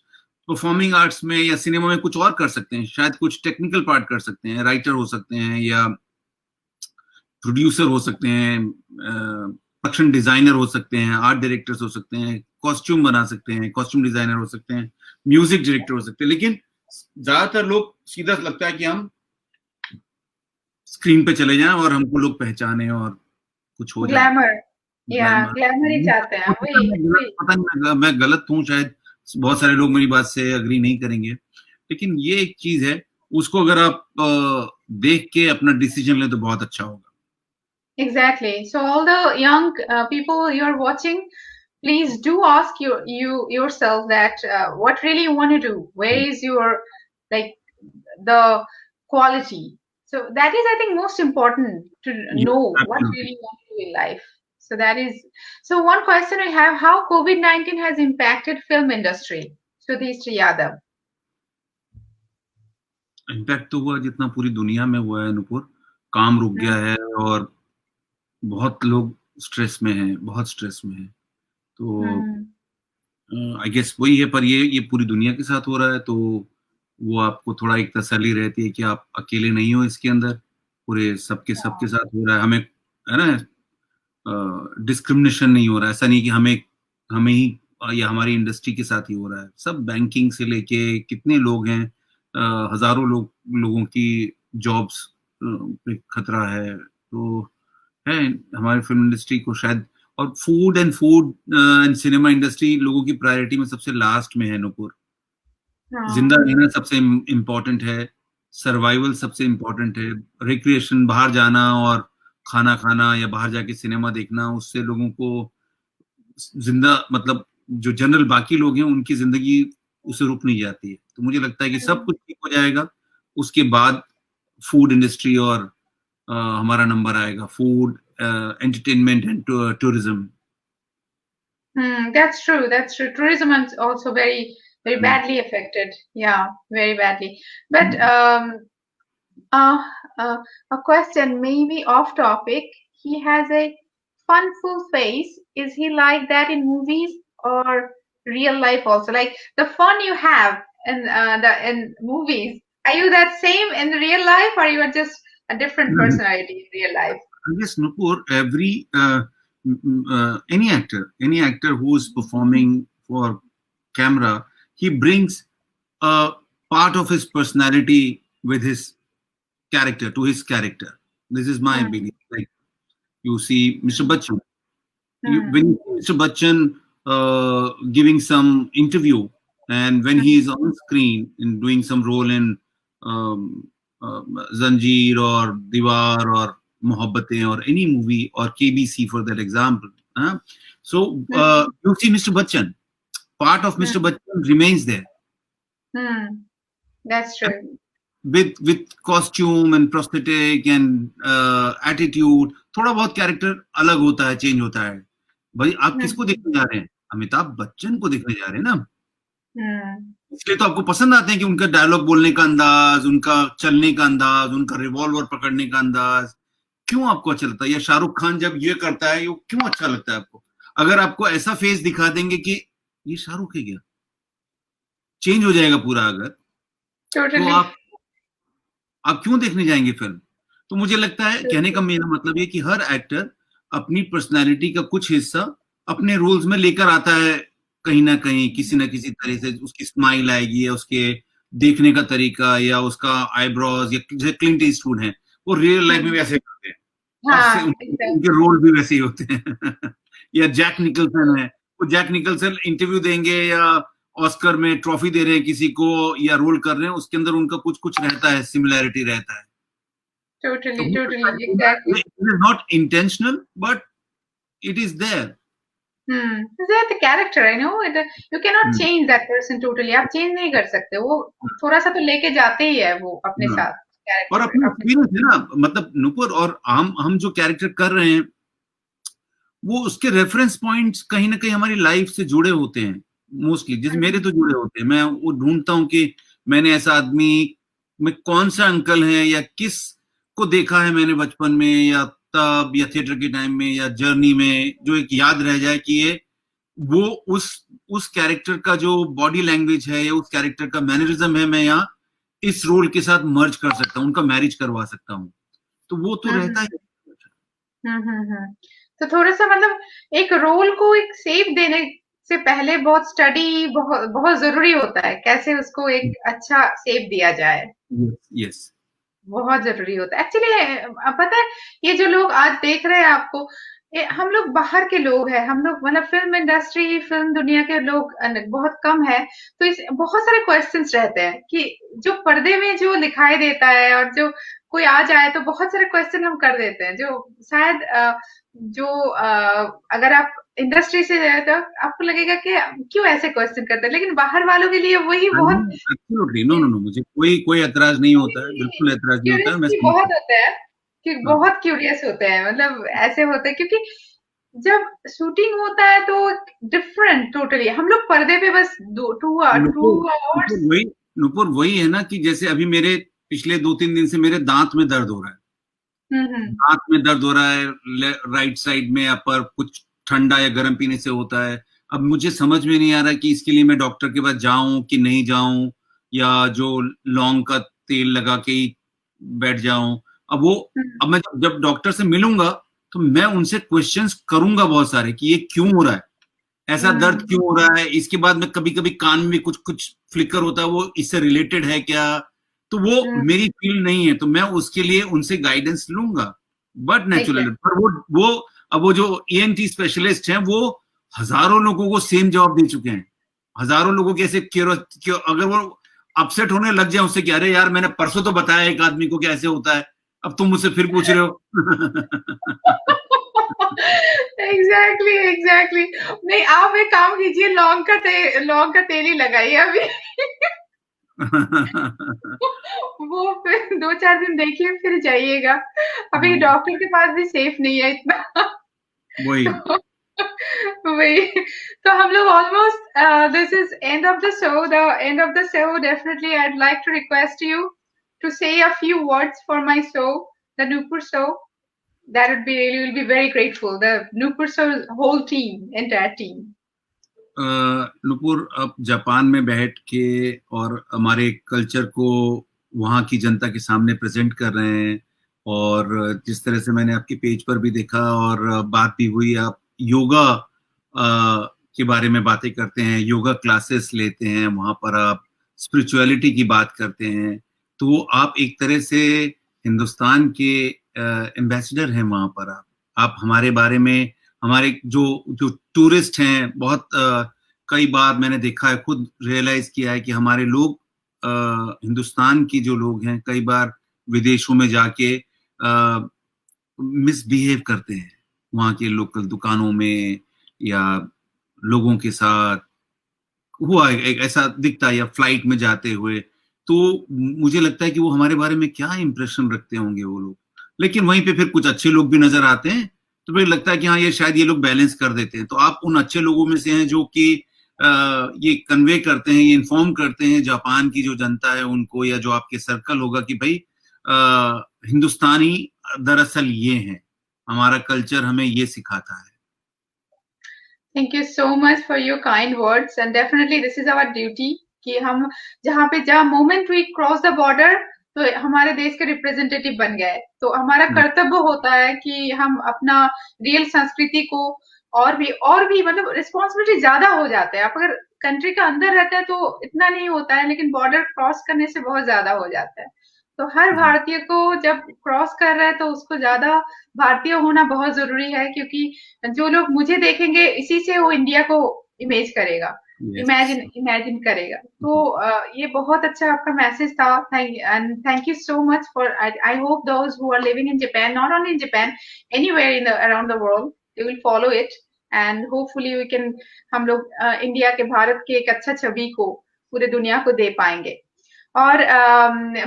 B: परफॉर्मिंग आर्ट्स में या सिनेमा में कुछ और कर सकते हैं, शायद कुछ टेक्निकल पार्ट कर सकते हैं, राइटर हो सकते हैं या प्रोड्यूसर हो सकते हैं, प्रोडक्शन डिजाइनर हो सकते हैं, आर्ट डायरेक्टर्स हो सकते हैं, कॉस्ट्यूम बना सकते हैं, कॉस्ट्यूम डिजाइनर हो सकते हैं, म्यूजिक डायरेक्टर हो सकते हैं। लेकिन ज्यादातर लोग सीधा लगता है कि हम स्क्रीन पे चले जाएं और हमको लोग पहचाने और कुछ हो जाए।
A: ग्लैमर ही चाहते हैं।
B: पता नहीं मैं गलत हूँ शायद, बहुत सारे लोग मेरी बात से अग्री नहीं करेंगे, लेकिन ये एक चीज है, उसको अगर आप देख के अपना डिसीजन लें तो बहुत अच्छा होगा।
A: Exactly. So all the young people you're watching, please do ask yourself that what really you want to do. Where is your like the quality? So that is, I think, most important to know what really you want to do in life. So that is. So one question we have: how COVID-19 has impacted film industry? Sudhishri Yadav.
B: Impact तो हुआ जितना पूरी दुनिया में हुआ है नुपुर। काम रुक गया है और बहुत लोग स्ट्रेस में हैं, बहुत स्ट्रेस में हैं। तो आई गेस वही है, पर ये पूरी दुनिया के साथ हो रहा है, तो वो आपको थोड़ा एक तसल्ली रहती है कि आप अकेले नहीं हो इसके अंदर, पूरे सबके साथ हो रहा है। हमें है ना, डिस्क्रिमिनेशन नहीं हो रहा है। ऐसा नहीं कि हमें ही या हमारी इंडस्ट्री के साथ ही हो रहा है। सब बैंकिंग से लेके कितने लोग हैं, हजारों लोगों की जॉब्स पे खतरा है। तो है हमारी फिल्म इंडस्ट्री को शायद, और फूड एंड सिनेमा इंडस्ट्री लोगों की प्रायोरिटी में सबसे लास्ट में है नुपुर। जिंदा रहना सबसे इम्पोर्टेंट है, सर्वाइवल सबसे इम्पोर्टेंट है, रिक्रिएशन बाहर जाना और खाना खाना या बाहर जाके सिनेमा देखना, उससे लोगों को जिंदा, मतलब जो जनरल बाकी लोग हैं उनकी जिंदगी उसे रुक नहीं जाती है। तो मुझे लगता है कि सब कुछ ठीक हो जाएगा, उसके बाद फूड इंडस्ट्री और हमारा नंबर आएगा, food, entertainment and tourism.
A: That's true. That's true. Tourism is also very badly affected. Yeah, very badly. But Uh, a question, maybe off topic. He has a fun full face. Is he like that in movies or real life also? Like the fun you have in movies, are you that same in real life, or you are just a different personality in real life?
B: Yes, Nupur, every any actor who is performing for camera, he brings a part of his personality with his character to his character. This is my
A: Hmm.
B: belief. Like you see, Mr. Bachchan.
A: Hmm.
B: When you see Mr. Bachchan giving some interview, and when he is on screen in doing some role in um, Zanjeer or Diwar or Mohabbatein or any movie or KBC for that example. So
A: Hmm.
B: you see Mr. Bachchan, part of Mr.
A: Hmm.
B: Bachchan remains there
A: Hmm. That's true.
B: with costume and prosthetic and attitude. थोड़ा बहुत character अलग होता है, change होता है. भाई आप किसको
A: Hmm.
B: देखने जा रहे हैं? अमिताभ बच्चन को देखने जा रहे हैं ना.
A: Hmm.
B: इसलिए तो आपको पसंद आते हैं कि उनका डायलॉग बोलने का अंदाज, उनका चलने का अंदाज, उनका रिवॉल्वर पकड़ने का अंदाज क्यों आपको अच्छा लगता है? या शाहरुख खान जब ये करता है, ये क्यों अच्छा लगता है आपको? अगर आपको ऐसा फेस दिखा देंगे कि ये शाहरुख है क्या, चेंज हो जाएगा पूरा अगर, तो
A: Totally.
B: आप क्यों देखने जाएंगे फिल्म? तो मुझे लगता है कहने का मेरा मतलब ये कि हर एक्टर अपनी पर्सनैलिटी का कुछ हिस्सा अपने रोल्स में लेकर आता है, कहीं ना कहीं किसी ना किसी तरह से उसकी स्माइल आएगी या उसके देखने का तरीका या उसका आईब्रोज, या जैसे क्लिंट ईस्टवुड है, वो रियल लाइफ में
A: Hmm.
B: भी ऐसे करते हैं और
A: हाँ,
B: उनके
A: exactly.
B: रोल भी वैसे ही होते हैं. या जैक निकलसन है, वो जैक निकलसन इंटरव्यू देंगे या ऑस्कर में ट्रॉफी दे रहे हैं किसी को या रोल कर रहे हैं, उसके अंदर उनका कुछ कुछ रहता है, सिमिलैरिटी रहता है. तो
A: Totally,
B: हो सकता
A: totally,
B: है
A: exactly.
B: It is not intentional but it is there.
A: Hmm. Is that the character? I know it, you cannot change that person totally. आप change नहीं कर सकते. वो थोड़ा सा तो लेके जाते ही है वो अपने साथ
B: और
A: कैरेक्टर
B: अपनी
A: अपने
B: एक्सपीरियंस है ना, मतलब नुपुर, और हम जो कैरेक्टर कर रहे हैं वो उसके रेफरेंस पॉइंट्स कहीं ना कहीं हमारी लाइफ से जुड़े होते हैं मोस्टली. जैसे मेरे तो जुड़े होते हैं, मैं वो ढूंढता हूँ कि मैंने ऐसा आदमी में कौन सा अंकल है या किस को देखा है मैंने बचपन में या तब या थिएटर के टाइम में या जर्नी में, जो एक याद रह जाए कि ये वो उस कैरेक्टर का जो बॉडी लैंग्वेज है या उस कैरेक्टर का मैनरिज्म है, मैं यहाँ इस रोल के साथ मर्ज कर सकता हूँ, उनका मैरिज करवा सकता हूँ. तो वो तो
A: हम्म
B: रहता ही.
A: तो थोड़ा सा मतलब एक रोल को एक शेप देने से पहले बहुत स्टडी बहुत बहुत जरूरी होता है कैसे उसको एक अच्छा शेप दिया जाए
B: यस.
A: बहुत जरूरी होता है एक्चुअली पता है ये जो लोग आज देख रहे हैं आपको हम लोग बाहर के लोग हैं हम लोग मतलब फिल्म इंडस्ट्री फिल्म दुनिया के लोग बहुत कम है तो इस बहुत सारे क्वेश्चंस रहते हैं कि जो पर्दे में जो दिखाई देता है और जो कोई आ जाए तो बहुत सारे क्वेश्चन हम कर देते हैं जो शायद जो अगर आप इंडस्ट्री से जाए तो आपको लगेगा कि क्यों ऐसे क्वेश्चन करते हैं लेकिन बाहर वालों के लिए वही बहुत
B: एब्सोल्युटली, नो नो नो, मुझे कोई कोई ऐतराज नहीं होता है, बिल्कुल ऐतराज नहीं होता है, मैं
A: क्यूरियसली
B: समझता
A: बहुत
B: हूँ.
A: होता है कि
B: हाँ.
A: बहुत क्यूरियस होते हैं मतलब ऐसे होते हैं क्योंकि जब शूटिंग होता है तो डिफरेंट टोटली हम लोग पर्दे पे बस टू
B: नुपुर
A: आवर्स
B: नुपुर वही है ना कि जैसे अभी मेरे पिछले 2-3 दिन से मेरे दांत में दर्द हो रहा है.
A: हम्म
B: दांत में दर्द हो रहा है, राइट साइड में, या पर कुछ ठंडा या गर्म पीने से होता है. अब मुझे समझ में नहीं आ रहा कि इसके लिए मैं डॉक्टर के पास जाऊं कि नहीं जाऊं, या जो लौंग का तेल लगा के ही बैठ जाऊं. अब वो,
A: हम्म
B: अब मैं जब डॉक्टर से मिलूंगा तो मैं उनसे क्वेश्चंस करूंगा बहुत सारे कि ये क्यों हो रहा है, ऐसा दर्द
A: हम्म
B: क्यों हो रहा है. इसके बाद में कभी कभी कान में कुछ कुछ फ्लिकर होता है, वो इससे रिलेटेड है क्या? तो वो
A: हम्म
B: मेरी फील्ड नहीं है, तो मैं उसके लिए उनसे गाइडेंस लूंगा. बट नेचुरली,
A: एग्जैक्ट
B: पर वो अब वो जो ईएनटी स्पेशलिस्ट हैं वो हजारों लोगों को सेम जवाब दे चुके हैं. हजारों लोगों के ऐसे अगर वो अपसेट होने लग जाए उससे कि अरे यार मैंने परसों तो बताया एक आदमी को कि ऐसे होता है, अब तुम मुझसे फिर पूछ रहे हो.
A: एग्जैक्टली एग्जैक्टली नहीं आप एक काम कीजिए लौंग का तेल ही लगाइए अभी वो फिर 2-4 दिन देखिए फिर जाइएगा अभी डॉक्टर के पास भी सेफ नहीं है इतना
B: वही.
A: तो वही तो हम लोग almost this is end of the show the end of the show definitely I like to request you to say a few words for my show, the Nupur show, that would be really, will be very grateful. The Nupur show whole team, entire team.
B: Nupur, आप Japan में बैठ के और हमारे culture को वहाँ की जनता के सामने प्रेजेंट कर रहे हैं, और जिस तरह से मैंने आपके पेज पर भी देखा और बात भी हुई, आप योगा के बारे में बातें करते हैं, योगा क्लासेस लेते हैं, वहाँ पर आप स्पिरिचुअलिटी की बात करते हैं, तो आप एक तरह से हिंदुस्तान के एम्बेसडर हैं वहाँ पर। आप हमारे बारे में, हमारे जो टूरिस्ट हैं, बहुत कई बार मैंने देखा है, खुद रियलाइज किया है कि हमारे लोग, हिंदुस्तान की जो लोग हैं, कई बार विदेशों में जाके मिसबिहेव करते हैं वहाँ के लोकल दुकानों में या लोगों के साथ। हुआ एक ऐसा दिखता है, या फ्लाइट में जाते हुए, तो मुझे लगता है कि वो हमारे बारे में क्या इंप्रेशन रखते होंगे वो लोग। लेकिन वहीं पे फिर कुछ अच्छे लोग भी नजर आते हैं, तो फिर लगता है कि हाँ, ये शायद ये लोग बैलेंस कर देते हैं। तो आप उन अच्छे लोगों में से हैं जो कि ये कन्वे करते हैं, ये इन्फॉर्म करते हैं जापान की जो जनता है उनको, या जो आपके सर्कल होगा, कि भाई हिंदुस्तानी दरअसल ये है, हमारा कल्चर हमें ये सिखाता है।
A: Thank you so much for your kind words, and definitely this is our duty कि हम जहाँ moment we cross the border, तो हमारे देश के रिप्रेजेंटेटिव बन गए, तो हमारा कर्तव्य होता है कि हम अपना रियल संस्कृति को और भी मतलब रिस्पॉन्सिबिलिटी ज्यादा हो जाता है। आप अगर कंट्री का अंदर रहते हैं तो इतना नहीं होता है, लेकिन बॉर्डर क्रॉस करने से बहुत ज्यादा हो जाता है। तो हर भारतीय को जब क्रॉस कर रहा है तो उसको ज्यादा भारतीय होना बहुत जरूरी है, क्योंकि जो लोग मुझे देखेंगे इसी से वो इंडिया को इमेज करेगा, इमेजिन करेगा। तो ये बहुत अच्छा आपका मैसेज था, and thank you so much for, I hope those who are living in Japan, not only in Japan, anywhere in around the world, they will follow it, and hopefully we can, हम लोग India के, भारत के एक अच्छा छवि को पूरे दुनिया को दे पाएंगे। और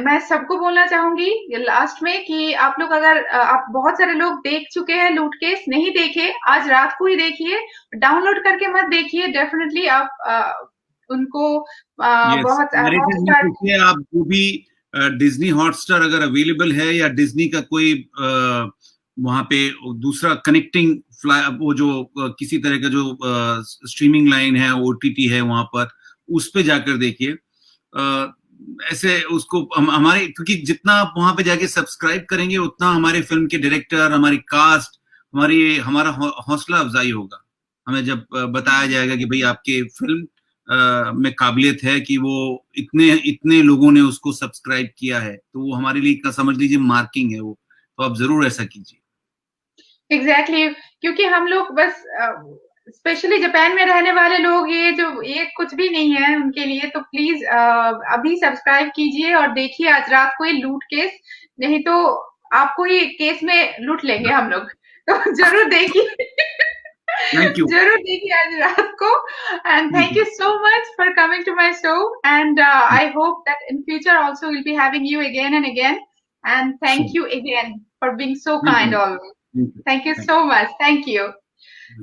A: मैं सबको बोलना चाहूंगी लास्ट में कि आप लोग, अगर आप बहुत सारे लोग देख चुके हैं लूट केस, नहीं देखे आज रात को ही देखिए, डाउनलोड करके मत देखिए, डेफिनेटली आप उनको बहुत
B: आप जो भी डिज्नी हॉटस्टार अगर अवेलेबल है, या डिज्नी का कोई वहां पे दूसरा कनेक्टिंग वो जो किसी तरह का जो स्ट्रीमिंग लाइन है, OTT है, वहां पर उस पे जाकर देखिए। ऐसे उसको हमारे, क्योंकि जितना आप वहां पे जाके सब्सक्राइब करेंगे उतना हमारे फिल्म के डायरेक्टर, हमारी कास्ट, हमारा हौसला अफजाई होगा। हमें जब बताया जाएगा कि भाई आपके फिल्म में काबिलियत है कि वो इतने लोगों ने उसको सब्सक्राइब किया है, तो वो हमारे लिए समझ लीजिए मार्किंग है वो। तो आप जरूर ऐसा कीजिए।
A: एग्जैक्टली, क्योंकि हम लोग बस स्पेशली जापान में रहने वाले लोग, ये कुछ भी नहीं है उनके लिए, तो प्लीज अभी सब्सक्राइब कीजिए और देखिए आज रात को ये लूट केस, नहीं तो आपको ही केस में लूट लेंगे हम लोग, तो जरूर देखिए। जरूर देखिए आज रात को, and thank you so much for coming to my show, and I hope that in future also will be having you again and again, and thank you again for being so kind always. Thank you so much. Thank you.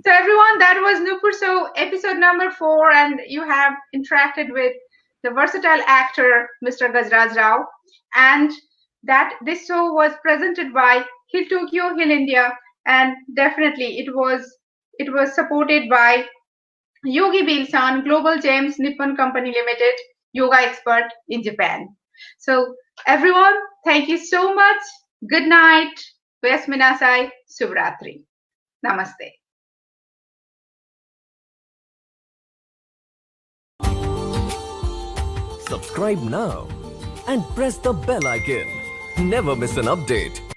A: So everyone, that was Nupur Show episode number 4, and you have interacted with the versatile actor Mr. Gajraj Rao, and that this show was presented by Hill Tokyo, Hill India, and definitely it was supported by Yogi Bilsan, Global Gems Nippon Company Limited, yoga expert in Japan. So everyone, thank you so much. Good night. Yasminasai, Subratri. Namaste.
C: Subscribe now and press the bell icon. Never miss an update.